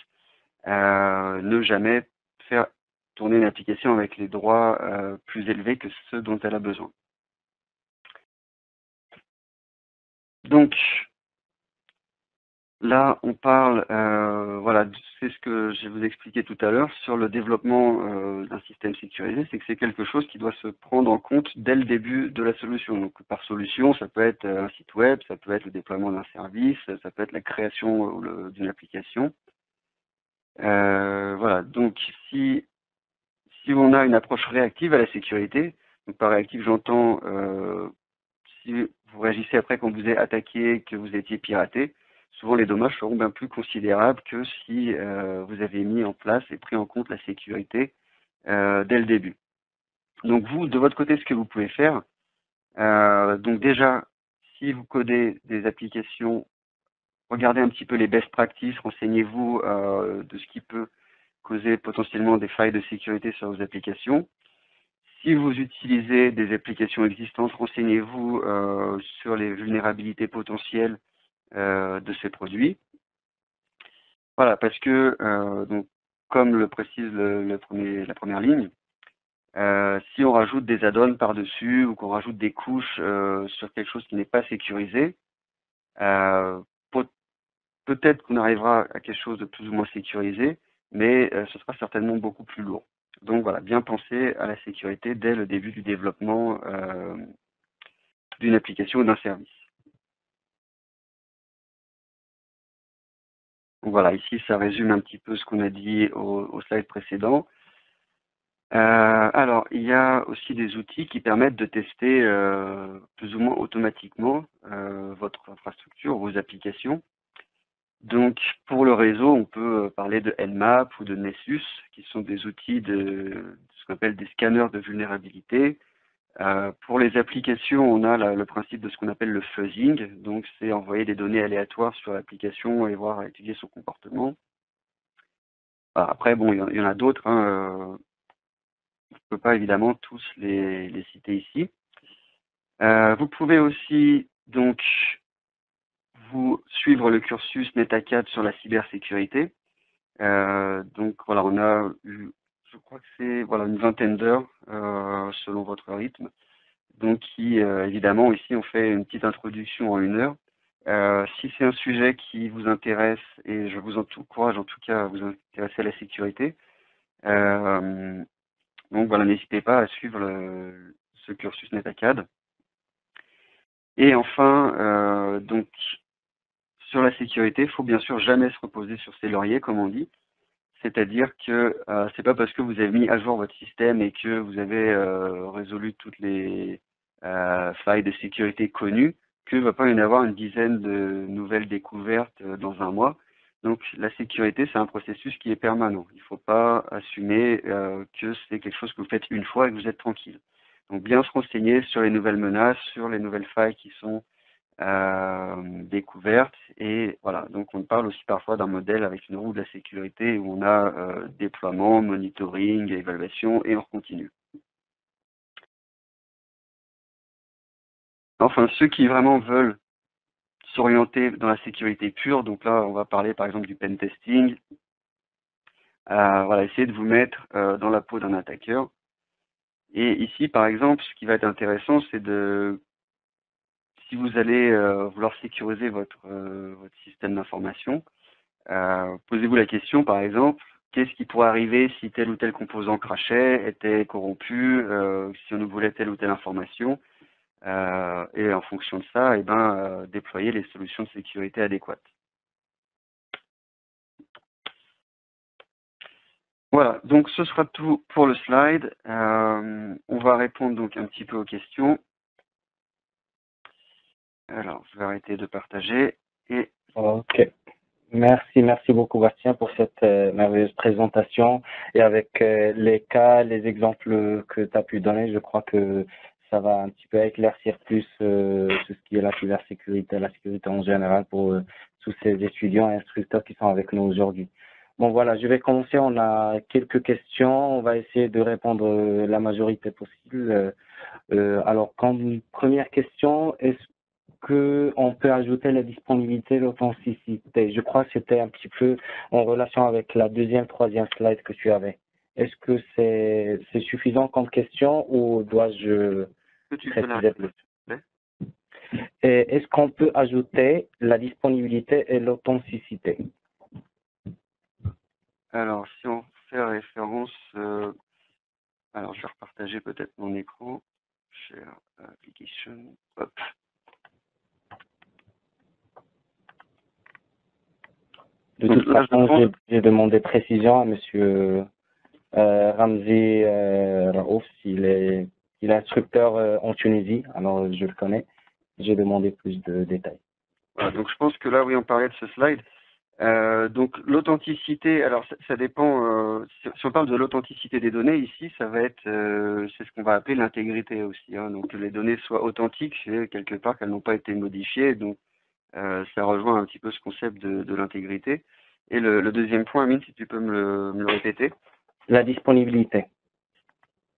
Speaker 1: Ne jamais faire tourner une application avec les droits plus élevés que ceux dont elle a besoin. Donc, là, on parle, voilà, c'est ce que je vais vous expliquer tout à l'heure sur le développement d'un système sécurisé, c'est que c'est quelque chose qui doit se prendre en compte dès le début de la solution. Donc, par solution, ça peut être un site web, ça peut être le déploiement d'un service, ça peut être la création d'une application. Voilà, donc si on a une approche réactive à la sécurité, donc par réactive j'entends si vous réagissez après qu'on vous ait attaqué, que vous étiez piraté, souvent les dommages seront bien plus considérables que si vous avez mis en place et pris en compte la sécurité dès le début. Donc vous, de votre côté, ce que vous pouvez faire, donc déjà, si vous codez des applications, regardez un petit peu les best practices, renseignez-vous de ce qui peut causer potentiellement des failles de sécurité sur vos applications. Si vous utilisez des applications existantes, renseignez-vous sur les vulnérabilités potentielles de ces produits. Voilà, parce que, donc, comme le précise la première ligne, si on rajoute des add-ons par-dessus ou qu'on rajoute des couches sur quelque chose qui n'est pas sécurisé, peut-être qu'on arrivera à quelque chose de plus ou moins sécurisé, mais ce sera certainement beaucoup plus lourd. Donc voilà, bien penser à la sécurité dès le début du développement d'une application ou d'un service. Donc voilà, ici ça résume un petit peu ce qu'on a dit au slide précédent. Alors, il y a aussi des outils qui permettent de tester plus ou moins automatiquement votre infrastructure, vos applications. Donc, pour le réseau, on peut parler de Nmap ou de Nessus, qui sont des outils de ce qu'on appelle des scanners de vulnérabilité. Pour les applications, on a le principe de ce qu'on appelle le fuzzing. Donc, c'est envoyer des données aléatoires sur l'application et voir étudier son comportement. Après, bon, il y en a d'autres. Hein, je ne peux pas évidemment tous les citer ici. Vous pouvez aussi donc vous suivre le cursus NetAcad sur la cybersécurité. Donc voilà, on a eu, je crois que c'est voilà une vingtaine d'heures selon votre rythme. Donc qui évidemment ici on fait une petite introduction en 1 heure. Si c'est un sujet qui vous intéresse, et je vous encourage en tout cas à vous intéresser à la sécurité, donc voilà, n'hésitez pas à suivre ce cursus NetAcad. Et enfin, donc sur la sécurité, il faut bien sûr jamais se reposer sur ses lauriers, comme on dit. C'est-à-dire que c'est pas parce que vous avez mis à jour votre système et que vous avez résolu toutes les failles de sécurité connues qu'il ne va pas y en avoir une dizaine de nouvelles découvertes dans un mois. Donc la sécurité, c'est un processus qui est permanent. Il ne faut pas assumer que c'est quelque chose que vous faites une fois et que vous êtes tranquille. Donc bien se renseigner sur les nouvelles menaces, sur les nouvelles failles qui sont découvertes. Et voilà, donc on parle aussi parfois d'un modèle avec une roue de la sécurité où on a déploiement, monitoring, évaluation et on continue. Enfin, ceux qui vraiment veulent s'orienter dans la sécurité pure, donc là on va parler par exemple du pen testing, voilà, essayez de vous mettre dans la peau d'un attaqueur. Et ici par exemple, ce qui va être intéressant, c'est de, si vous allez vouloir sécuriser votre système d'information, posez-vous la question, par exemple, qu'est-ce qui pourrait arriver si tel ou tel composant crachait, était corrompu, si on nous volait telle ou telle information, et en fonction de ça, déployer les solutions de sécurité adéquates. Voilà, donc ce sera tout pour le slide. On va répondre donc un petit peu aux questions. Alors, je vais arrêter de partager et...
Speaker 2: Ok. Merci beaucoup Bastien pour cette merveilleuse présentation et avec les cas, les exemples que tu as pu donner, je crois que ça va un petit peu éclaircir plus tout ce qui est la cybersécurité, la sécurité en général pour tous ces étudiants et instructeurs qui sont avec nous aujourd'hui. Bon voilà, je vais commencer, on a quelques questions, on va essayer de répondre la majorité possible. Alors, comme première question, est-ce qu'on peut ajouter la disponibilité, l'authenticité? Je crois que c'était un petit peu en relation avec la deuxième, troisième slide que tu avais. Est-ce que c'est suffisant comme question ou dois-je préciser plus? Et est-ce qu'on peut ajouter la disponibilité et l'authenticité?
Speaker 1: Alors, si on fait référence... alors, je vais repartager peut-être mon écran. Share application. Hop.
Speaker 2: De toute façon, j'ai demandé précision à monsieur Ramzi Raouf, il est instructeur en Tunisie, alors je le connais. J'ai demandé plus de détails.
Speaker 1: Voilà, donc je pense que là, oui, on parlait de ce slide. Donc l'authenticité, alors ça dépend, si on parle de l'authenticité des données ici, ça va être, c'est ce qu'on va appeler l'intégrité aussi. Hein, donc que les données soient authentiques, c'est quelque part qu'elles n'ont pas été modifiées, donc ça rejoint un petit peu ce concept de l'intégrité. Et le deuxième point, Amine, si tu peux me le répéter.
Speaker 2: La disponibilité.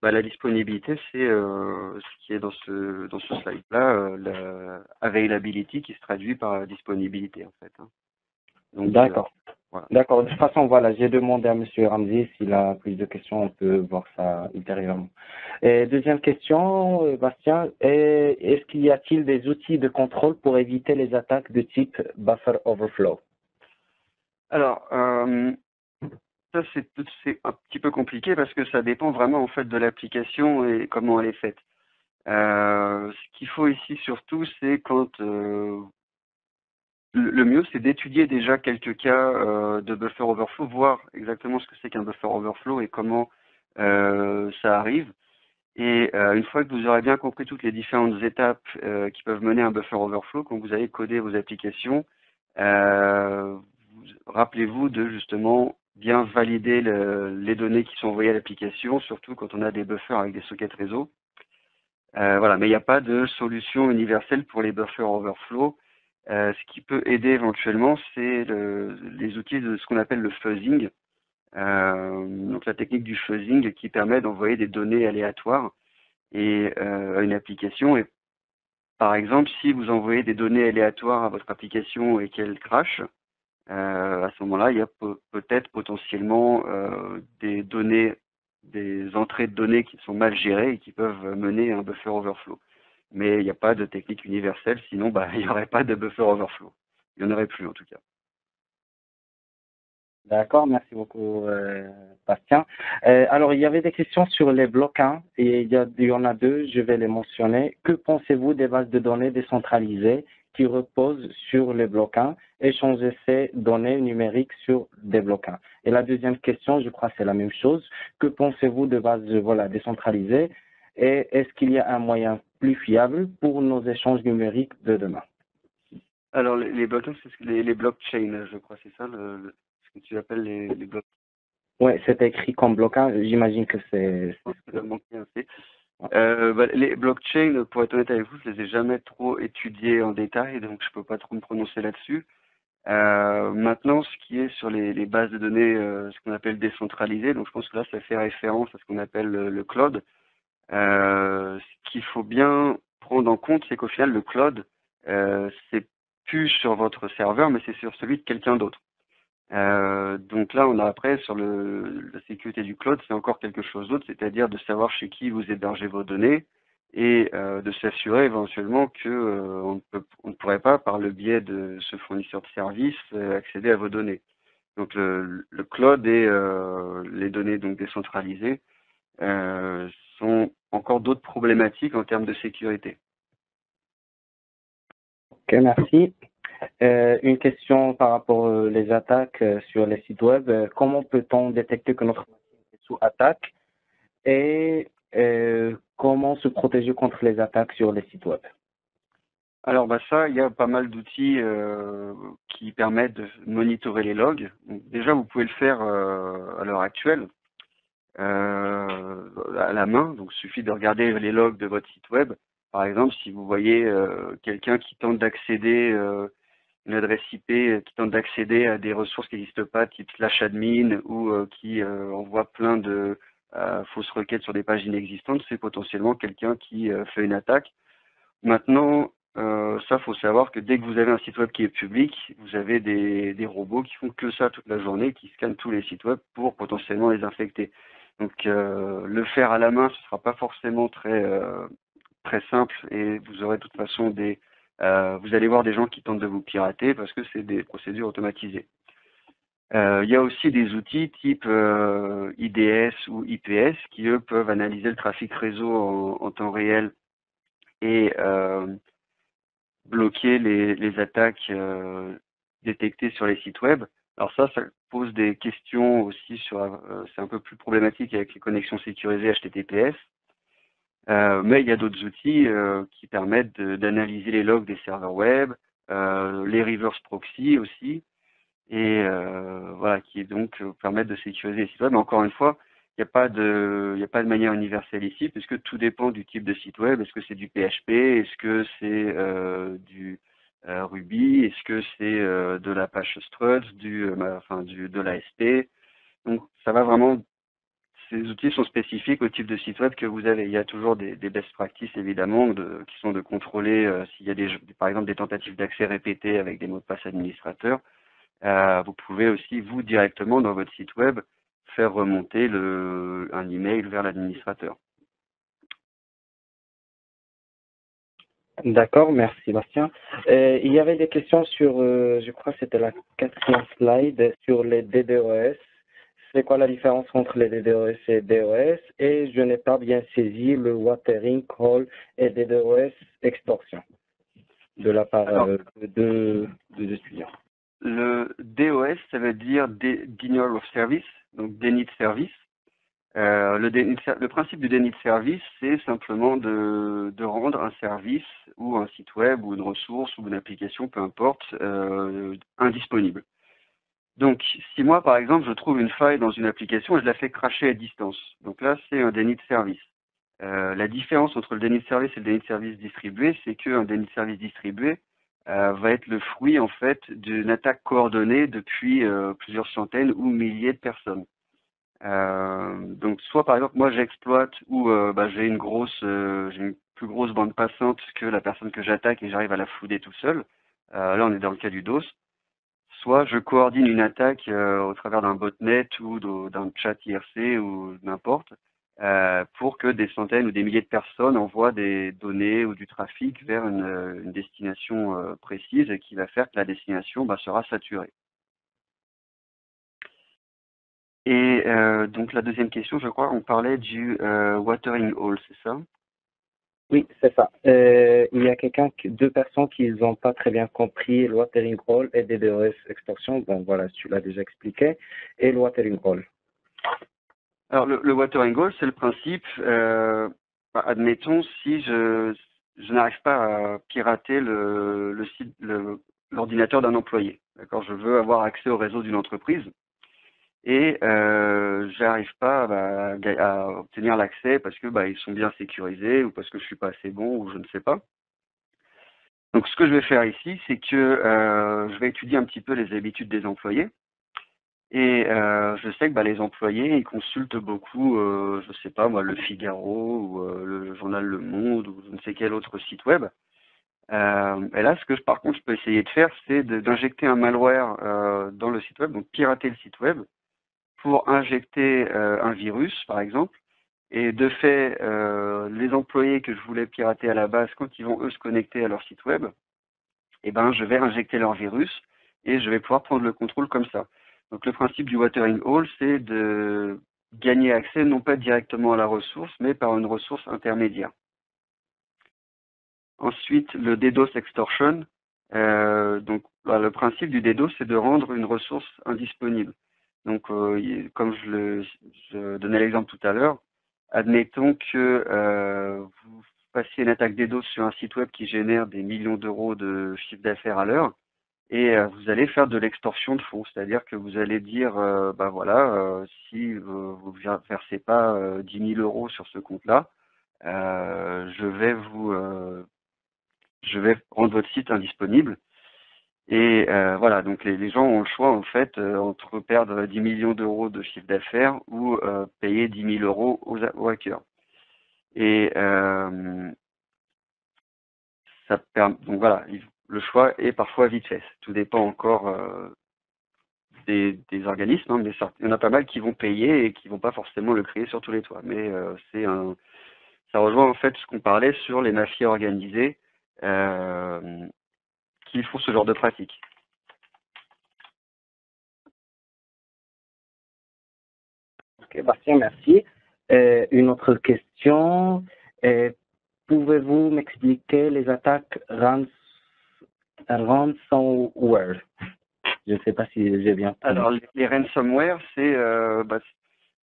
Speaker 1: Bah, la disponibilité, c'est ce qui est dans ce slide-là, la availability qui se traduit par disponibilité en fait. Hein.
Speaker 2: D'accord.
Speaker 1: Voilà.
Speaker 2: D'accord. De toute façon, voilà, j'ai demandé à monsieur Ramzi s'il a plus de questions, on peut voir ça ultérieurement. Et deuxième question, Bastien, est-ce qu'il y a-t-il des outils de contrôle pour éviter les attaques de type buffer overflow?
Speaker 1: Alors, ça c'est un petit peu compliqué parce que ça dépend vraiment en fait de l'application et comment elle est faite. Ce qu'il faut ici surtout, c'est quand le mieux, c'est d'étudier déjà quelques cas de buffer overflow, voir exactement ce que c'est qu'un buffer overflow et comment ça arrive. Et une fois que vous aurez bien compris toutes les différentes étapes qui peuvent mener à un buffer overflow, quand vous allez coder vos applications, rappelez-vous de justement bien valider les données qui sont envoyées à l'application, surtout quand on a des buffers avec des sockets réseau. Voilà, mais il n'y a pas de solution universelle pour les buffers overflow. Ce qui peut aider éventuellement, c'est les outils de ce qu'on appelle le fuzzing. Donc la technique du fuzzing qui permet d'envoyer des données aléatoires et à une application. Et par exemple, si vous envoyez des données aléatoires à votre application et qu'elle crache, à ce moment-là, il y a peut-être potentiellement des données, des entrées de données qui sont mal gérées et qui peuvent mener à un buffer overflow. Mais il n'y a pas de technique universelle, sinon il n'y aurait pas de buffer overflow. Il n'y en aurait plus en tout cas.
Speaker 2: D'accord, merci beaucoup Bastien. Alors, il y avait des questions sur les blocs 1 et il y en a deux, je vais les mentionner. Que pensez-vous des bases de données décentralisées qui reposent sur les blockchains, échanger ces données numériques sur des blockchains. Et la deuxième question, je crois que c'est la même chose. Que pensez-vous de base voilà, décentralisée et est-ce qu'il y a un moyen plus fiable pour nos échanges numériques de demain?
Speaker 1: Alors, les blockchains, les blockchains, je crois, c'est ça, ce que tu appelles les blockchains.
Speaker 2: Oui, c'est écrit comme blockchain. J'imagine que c'est...
Speaker 1: Je pense que ça manquait un C. Les blockchains, pour être honnête avec vous, je les ai jamais trop étudiés en détail, donc je peux pas trop me prononcer là-dessus. Maintenant, ce qui est sur les bases de données, ce qu'on appelle décentralisées, donc je pense que là, ça fait référence à ce qu'on appelle le cloud. Ce qu'il faut bien prendre en compte, c'est qu'au final, le cloud, c'est plus sur votre serveur, mais c'est sur celui de quelqu'un d'autre. Donc là, on a après sur la sécurité du cloud, c'est encore quelque chose d'autre, c'est-à-dire de savoir chez qui vous hébergez vos données et de s'assurer éventuellement que on ne pourrait pas, par le biais de ce fournisseur de services, accéder à vos données. Donc le cloud et les données donc décentralisées euh, sont encore d'autres problématiques en termes de sécurité.
Speaker 2: Ok, merci. Une question par rapport aux les attaques sur les sites web. Comment peut-on détecter que notre machine est sous attaque et comment se protéger contre les attaques sur les sites web?
Speaker 1: Alors bah ça, il y a pas mal d'outils qui permettent de monitorer les logs. Donc, déjà, vous pouvez le faire à l'heure actuelle à la main. Donc, il suffit de regarder les logs de votre site web. Par exemple, si vous voyez quelqu'un qui tente d'accéder, une adresse IP qui tente d'accéder à des ressources qui n'existent pas, type slash admin, ou qui envoie plein de fausses requêtes sur des pages inexistantes, c'est potentiellement quelqu'un qui fait une attaque. Maintenant, ça, faut savoir que dès que vous avez un site web qui est public, vous avez des robots qui font que ça toute la journée, qui scannent tous les sites web pour potentiellement les infecter. Donc, le faire à la main, ce sera pas forcément très simple et vous aurez de toute façon vous allez voir des gens qui tentent de vous pirater parce que c'est des procédures automatisées. Il y a aussi des outils type IDS ou IPS qui, eux, peuvent analyser le trafic réseau en temps réel et bloquer les attaques détectées sur les sites web. Alors ça pose des questions aussi c'est un peu plus problématique avec les connexions sécurisées HTTPS. Mais il y a d'autres outils qui permettent d'analyser les logs des serveurs web, les reverse proxy aussi, et voilà, qui donc permettent de sécuriser les sites web. Mais encore une fois, il n'y a pas de manière universelle ici, puisque tout dépend du type de site web. Est-ce que c'est du PHP? Est-ce que c'est du Ruby? Est-ce que c'est de l'Apache Struts, de l'ASP? Donc, ça va vraiment. Ces outils sont spécifiques au type de site web que vous avez. Il y a toujours des best practices, évidemment, qui sont de contrôler s'il y a par exemple des tentatives d'accès répétées avec des mots de passe administrateurs. Vous pouvez aussi, vous, directement, dans votre site web, faire remonter un email vers l'administrateur.
Speaker 2: D'accord, merci Bastien. Il y avait des questions sur, je crois que c'était la quatrième slide, sur les DDoS. C'est quoi la différence entre les DDoS et DOS? Et je n'ai pas bien saisi le watering call et DDoS extorsion de la part de étudiants.
Speaker 1: Le DOS, ça veut dire Denial of Service, donc déni de service. Le principe du déni de service, c'est simplement de rendre un service ou un site web ou une ressource ou une application, peu importe, indisponible. Donc, si moi, par exemple, je trouve une faille dans une application et je la fais cracher à distance, donc là, c'est un déni de service. La différence entre le déni de service et le déni de service distribué, c'est qu'un déni de service distribué va être le fruit, en fait, d'une attaque coordonnée depuis plusieurs centaines ou milliers de personnes. Donc soit par exemple moi j'exploite ou j'ai une plus grosse bande passante que la personne que j'attaque et j'arrive à la flouder tout seul. Là on est dans le cas du DOS. Soit je coordonne une attaque au travers d'un botnet ou d'un chat IRC ou n'importe pour que des centaines ou des milliers de personnes envoient des données ou du trafic vers une destination précise qui va faire que la destination sera saturée. Et donc la deuxième question, je crois, on parlait du watering hole, c'est ça?
Speaker 2: Oui, c'est ça. Il y a deux personnes qui n'ont pas très bien compris le watering hole et DDoS extorsion. Bon, voilà, tu l'as déjà expliqué. Et le watering hole.
Speaker 1: Alors, le watering hole, c'est le principe, admettons, si je n'arrive pas à pirater l'ordinateur d'un employé, d'accord, je veux avoir accès au réseau d'une entreprise et j'arrive pas à obtenir l'accès parce que ils sont bien sécurisés ou parce que je suis pas assez bon ou je ne sais pas. Donc, ce que je vais faire ici, c'est que je vais étudier un petit peu les habitudes des employés. Et je sais que les employés, ils consultent beaucoup, je sais pas moi, Le Figaro ou le journal Le Monde ou je ne sais quel autre site web. Et là, par contre, je peux essayer de faire, c'est d'injecter un malware dans le site web, donc pirater le site web pour injecter un virus, par exemple. Et de fait, les employés que je voulais pirater à la base, quand ils vont eux se connecter à leur site web, je vais injecter leur virus et je vais pouvoir prendre le contrôle comme ça. Donc le principe du watering hole, c'est de gagner accès non pas directement à la ressource, mais par une ressource intermédiaire. Ensuite, le DDoS extortion. Le principe du DDoS, c'est de rendre une ressource indisponible. Donc, comme je donnais l'exemple tout à l'heure, admettons que vous fassiez une attaque DDoS sur un site web qui génère des millions d'euros de chiffre d'affaires à l'heure, et vous allez faire de l'extorsion de fonds, c'est-à-dire que vous allez dire, si vous ne versez pas 10 000 euros sur ce compte-là, je vais rendre votre site indisponible. Et voilà, donc les gens ont le choix en fait entre perdre 10 millions d'euros de chiffre d'affaires ou payer 10 000 euros aux hackers. Et donc voilà, le choix est parfois vite fait. Tout dépend encore des organismes, hein, mais il y en a pas mal qui vont payer et qui vont pas forcément le créer sur tous les toits. Mais ça rejoint en fait ce qu'on parlait sur les mafias organisées qui font ce genre de pratique.
Speaker 2: Ok, Bastien, merci. Une autre question. Pouvez-vous m'expliquer les attaques ransomware? Je ne sais pas si j'ai bien prononcé.
Speaker 1: Alors, les ransomware,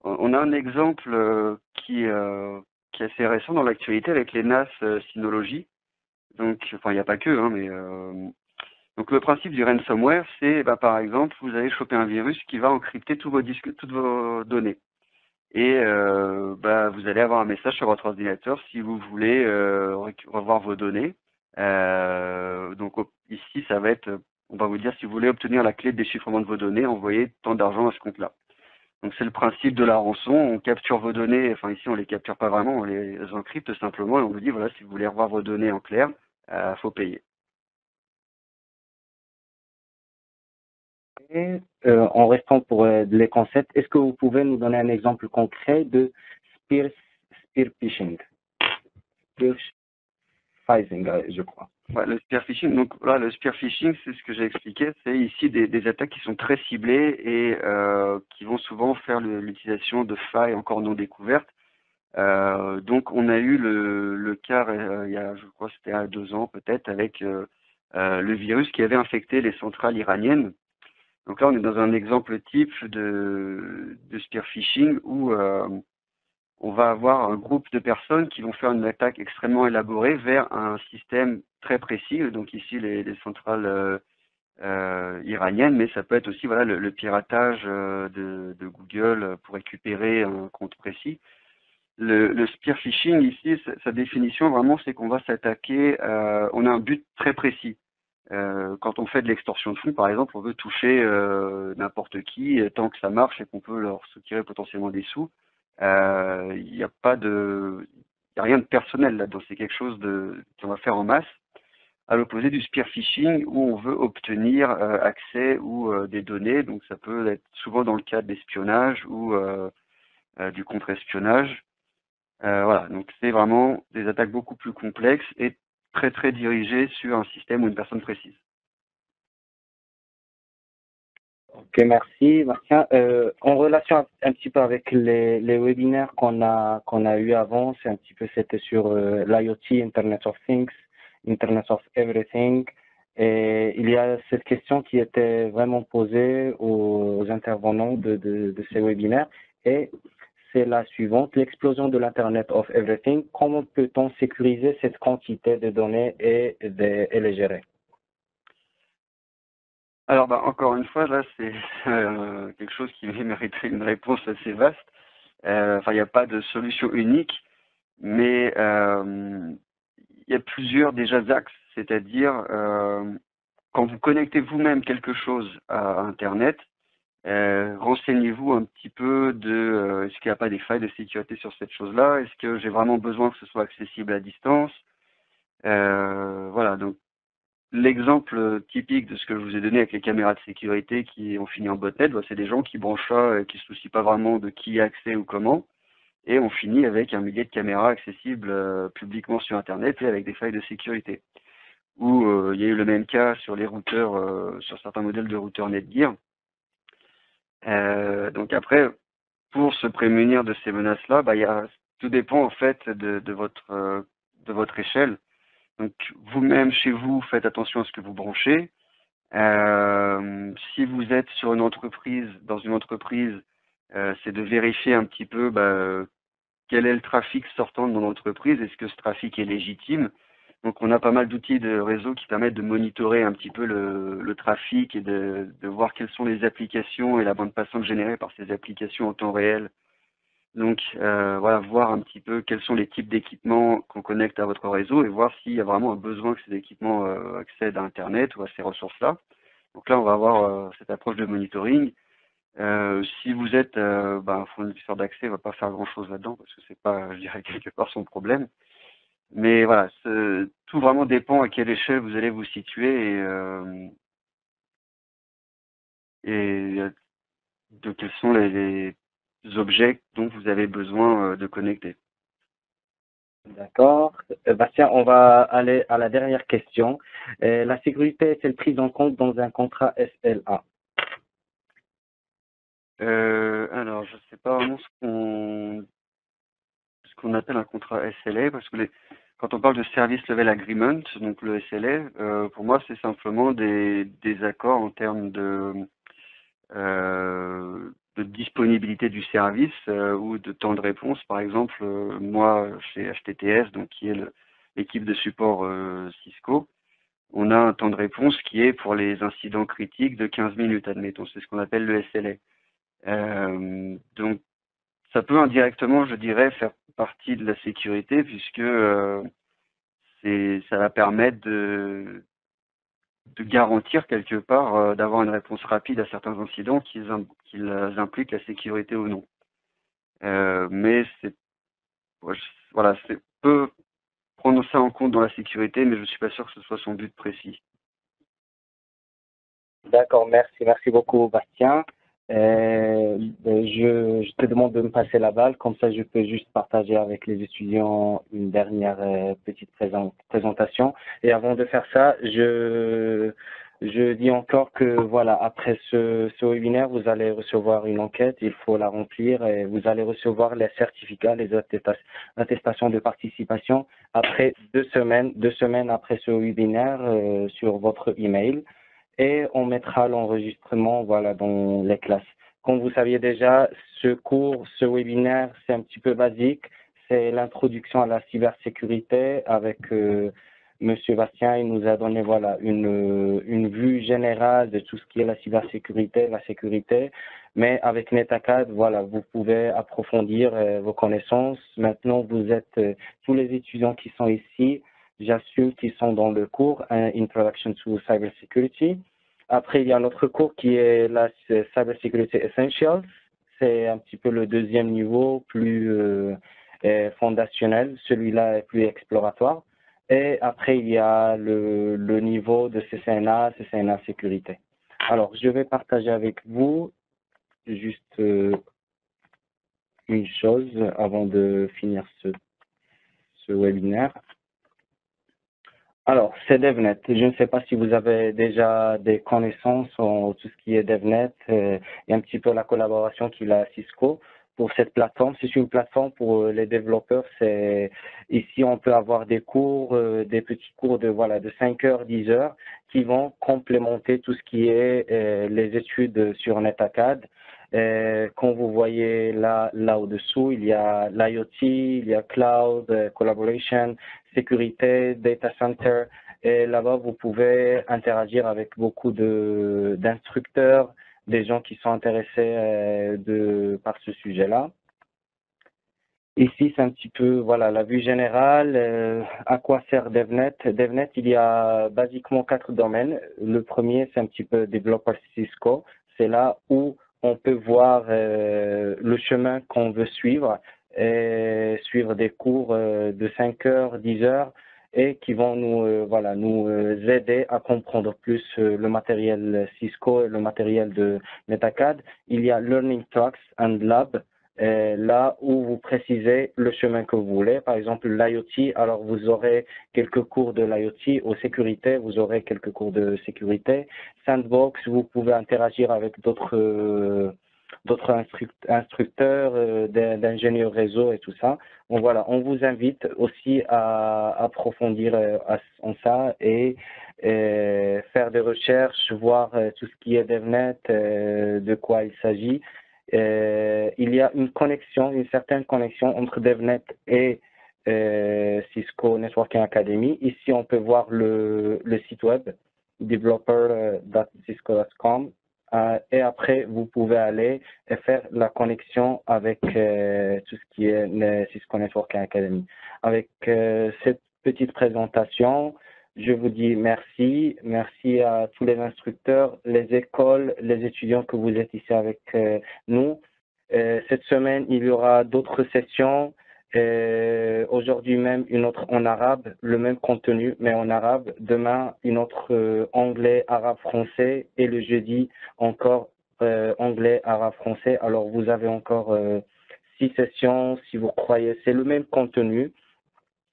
Speaker 1: on a un exemple qui est assez récent dans l'actualité avec les NAS Synology. Donc, enfin, il n'y a pas que, hein, mais donc le principe du ransomware, c'est par exemple, vous allez choper un virus qui va encrypter tous vos disques, toutes vos données. Et vous allez avoir un message sur votre ordinateur si vous voulez revoir vos données. Ici, ça va être, on va vous dire si vous voulez obtenir la clé de déchiffrement de vos données, envoyez tant d'argent à ce compte-là. Donc c'est le principe de la rançon, on capture vos données, enfin ici on les capture pas vraiment, on les encrypte simplement et on vous dit voilà, si vous voulez revoir vos données en clair, faut payer.
Speaker 2: Et, en restant pour les concepts, est-ce que vous pouvez nous donner un exemple concret de spear phishing? Spear phishing, je crois.
Speaker 1: Ouais, le spear phishing, donc là, le spear phishing, c'est ce que j'ai expliqué, c'est ici des attaques qui sont très ciblées et qui vont souvent faire l'utilisation de failles encore non découvertes. Donc on a eu le cas il y a, je crois, c'était à 2 ans peut-être, avec le virus qui avait infecté les centrales iraniennes. Donc là, on est dans un exemple type de spear phishing où on va avoir un groupe de personnes qui vont faire une attaque extrêmement élaborée vers un système très précis, donc ici les centrales iraniennes, mais ça peut être aussi voilà le piratage de Google pour récupérer un compte précis. Le spear phishing ici, sa définition vraiment, c'est qu'on va s'attaquer, on a un but très précis. Quand on fait de l'extorsion de fonds, par exemple, on veut toucher n'importe qui, tant que ça marche et qu'on peut leur soutirer potentiellement des sous. Il n'y a pas y a rien de personnel là-dedans. C'est quelque chose qu'on va faire en masse, à l'opposé du spear phishing où on veut obtenir accès ou des données. Donc ça peut être souvent dans le cadre d'espionnage ou du contre-espionnage. Voilà, donc c'est vraiment des attaques beaucoup plus complexes et très très dirigées sur un système ou une personne précise.
Speaker 2: Ok, merci, Bastien. En relation un petit peu avec les webinaires qu'on a eu avant, c'est un petit peu, c'était sur l'IoT, Internet of Things, Internet of Everything. Et il y a cette question qui était vraiment posée aux intervenants de ces webinaires. Et c'est la suivante, l'explosion de l'Internet of Everything. Comment peut-on sécuriser cette quantité de données et les gérer?
Speaker 1: Alors, bah, encore une fois, là, c'est quelque chose qui mériterait une réponse assez vaste. Enfin, il n'y a pas de solution unique, mais il y a plusieurs déjà axes, c'est-à-dire quand vous connectez vous-même quelque chose à Internet, renseignez-vous un petit peu de est-ce qu'il n'y a pas des failles de sécurité sur cette chose-là, est-ce que j'ai vraiment besoin que ce soit accessible à distance. Voilà, donc l'exemple typique de ce que je vous ai donné avec les caméras de sécurité qui ont fini en botnet, c'est des gens qui branchent ça, qui se soucient pas vraiment de qui y a accès ou comment, et on finit avec un millier de caméras accessibles publiquement sur Internet et avec des failles de sécurité. Ou il y a eu le même cas sur les routeurs, sur certains modèles de routeurs Netgear. Donc après, pour se prémunir de ces menaces-là, tout dépend en fait de votre échelle. Donc vous-même chez vous, faites attention à ce que vous branchez. Si vous êtes sur dans une entreprise, c'est de vérifier un petit peu quel est le trafic sortant de mon entreprise, est-ce que ce trafic est légitime. Donc on a pas mal d'outils de réseau qui permettent de monitorer un petit peu le trafic et de voir quelles sont les applications et la bande passante générée par ces applications en temps réel. Donc voilà, voir un petit peu quels sont les types d'équipements qu'on connecte à votre réseau et voir s'il y a vraiment un besoin que ces équipements accèdent à Internet ou à ces ressources-là. Donc là, on va avoir cette approche de monitoring. Si vous êtes un fournisseur d'accès, il ne va pas faire grand-chose là-dedans parce que c'est pas, je dirais, quelque part son problème. Mais voilà, tout vraiment dépend à quelle échelle vous allez vous situer et de quels sont les objets dont vous avez besoin de connecter.
Speaker 2: D'accord. Bastien, on va aller à la dernière question. La sécurité est-elle prise en compte dans un contrat SLA?
Speaker 1: Alors, je ne sais pas vraiment ce qu'on appelle un contrat SLA, parce que quand on parle de Service Level Agreement, donc le SLA, pour moi, c'est simplement des accords en termes de disponibilité du service ou de temps de réponse. Par exemple, moi, chez HTTS, donc qui est l'équipe de support Cisco, on a un temps de réponse qui est pour les incidents critiques de 15 minutes, admettons. C'est ce qu'on appelle le SLA. Donc, ça peut indirectement, je dirais, faire partie de la sécurité puisque ça va permettre de garantir quelque part d'avoir une réponse rapide à certains incidents qu'ils impliquent la sécurité ou non. Mais voilà, c'est peut prendre ça en compte dans la sécurité, mais je ne suis pas sûr que ce soit son but précis.
Speaker 2: D'accord, merci beaucoup, Bastien. Je te demande de me passer la balle, comme ça je peux juste partager avec les étudiants une dernière petite présentation. Et avant de faire ça, je dis encore que voilà, après ce webinaire, vous allez recevoir une enquête, il faut la remplir et vous allez recevoir les certificats, les attestations de participation après 2 semaines après ce webinaire sur votre email. Et on mettra l'enregistrement voilà, dans les classes. Comme vous saviez déjà, ce webinaire, c'est un petit peu basique. C'est l'introduction à la cybersécurité avec Monsieur Bastien. Il nous a donné voilà, une vue générale de tout ce qui est la cybersécurité, la sécurité. Mais avec NetAcad, voilà, vous pouvez approfondir vos connaissances. Maintenant, vous êtes tous les étudiants qui sont ici. J'assume qu'ils sont dans le cours Introduction to Cybersecurity. Après, il y a un autre cours qui est la Cybersecurity Essentials. C'est un petit peu le deuxième niveau, plus fondationnel. Celui-là est plus exploratoire. Et après, il y a le niveau de CCNA Sécurité. Alors, je vais partager avec vous juste une chose avant de finir ce webinaire. Alors, c'est DevNet. Je ne sais pas si vous avez déjà des connaissances en tout ce qui est DevNet et un petit peu la collaboration qu'il a à Cisco pour cette plateforme. C'est une plateforme pour les développeurs. Ici, on peut avoir des cours, des petits cours de 5 heures, 10 heures qui vont complémenter tout ce qui est les études sur NetAcad. Quand vous voyez là au-dessous, il y a l'IoT, il y a Cloud, Collaboration, sécurité, data center. Et là-bas, vous pouvez interagir avec beaucoup d'instructeurs, des gens qui sont intéressés par ce sujet-là. Ici, c'est un petit peu la vue générale. À quoi sert DevNet? DevNet, il y a basiquement 4 domaines. Le premier, c'est un petit peu développeur Cisco. C'est là où on peut voir le chemin qu'on veut suivre et suivre des cours de 5 heures, 10 heures et qui vont nous aider à comprendre plus le matériel Cisco et le matériel de NetAcad. Il y a Learning Tracks and Lab. Là où vous précisez le chemin que vous voulez. Par exemple, l'IoT, alors vous aurez quelques cours de l'IoT. Aux sécurité, vous aurez quelques cours de sécurité. Sandbox, vous pouvez interagir avec d'autres instructeurs, d'ingénieurs réseau et tout ça. Donc voilà, on vous invite aussi à approfondir en ça et faire des recherches, voir tout ce qui est DevNet, de quoi il s'agit. Il y a une certaine connexion entre DevNet et Cisco Networking Academy. Ici, on peut voir le site web developer.cisco.com et après, vous pouvez aller et faire la connexion avec tout ce qui est Cisco Networking Academy. Avec cette petite présentation, je vous dis merci. Merci à tous les instructeurs, les écoles, les étudiants que vous êtes ici avec nous. Cette semaine, il y aura d'autres sessions. Aujourd'hui même, une autre en arabe, le même contenu, mais en arabe. Demain, une autre anglais, arabe, français. Et le jeudi, encore anglais, arabe, français. Alors, vous avez encore 6 sessions. Si vous croyez, c'est le même contenu.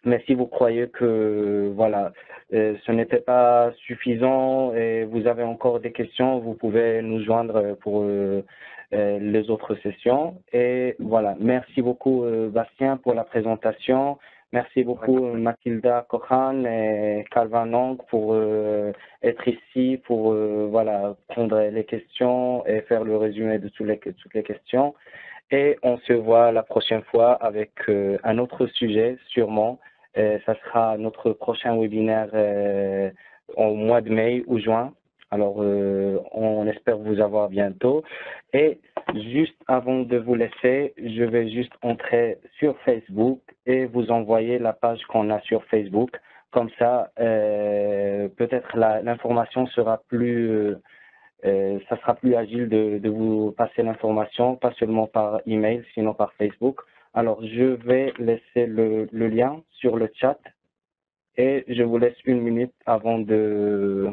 Speaker 2: Mais si vous croyez que ce n'était pas suffisant et vous avez encore des questions, vous pouvez nous joindre pour les autres sessions. Et voilà, merci beaucoup Bastien pour la présentation. Merci beaucoup Mathilda Kohan et Calvin Nong pour être ici, pour prendre les questions et faire le résumé de toutes les questions. Et on se voit la prochaine fois avec un autre sujet sûrement. Ça sera notre prochain webinaire au mois de mai ou juin. Alors, on espère vous avoir bientôt. Et juste avant de vous laisser, je vais juste entrer sur Facebook et vous envoyer la page qu'on a sur Facebook. Comme ça, peut-être l'information sera ça sera plus agile de vous passer l'information, pas seulement par email, sinon par Facebook. Alors, je vais laisser le lien sur le chat et je vous laisse 1 minute avant de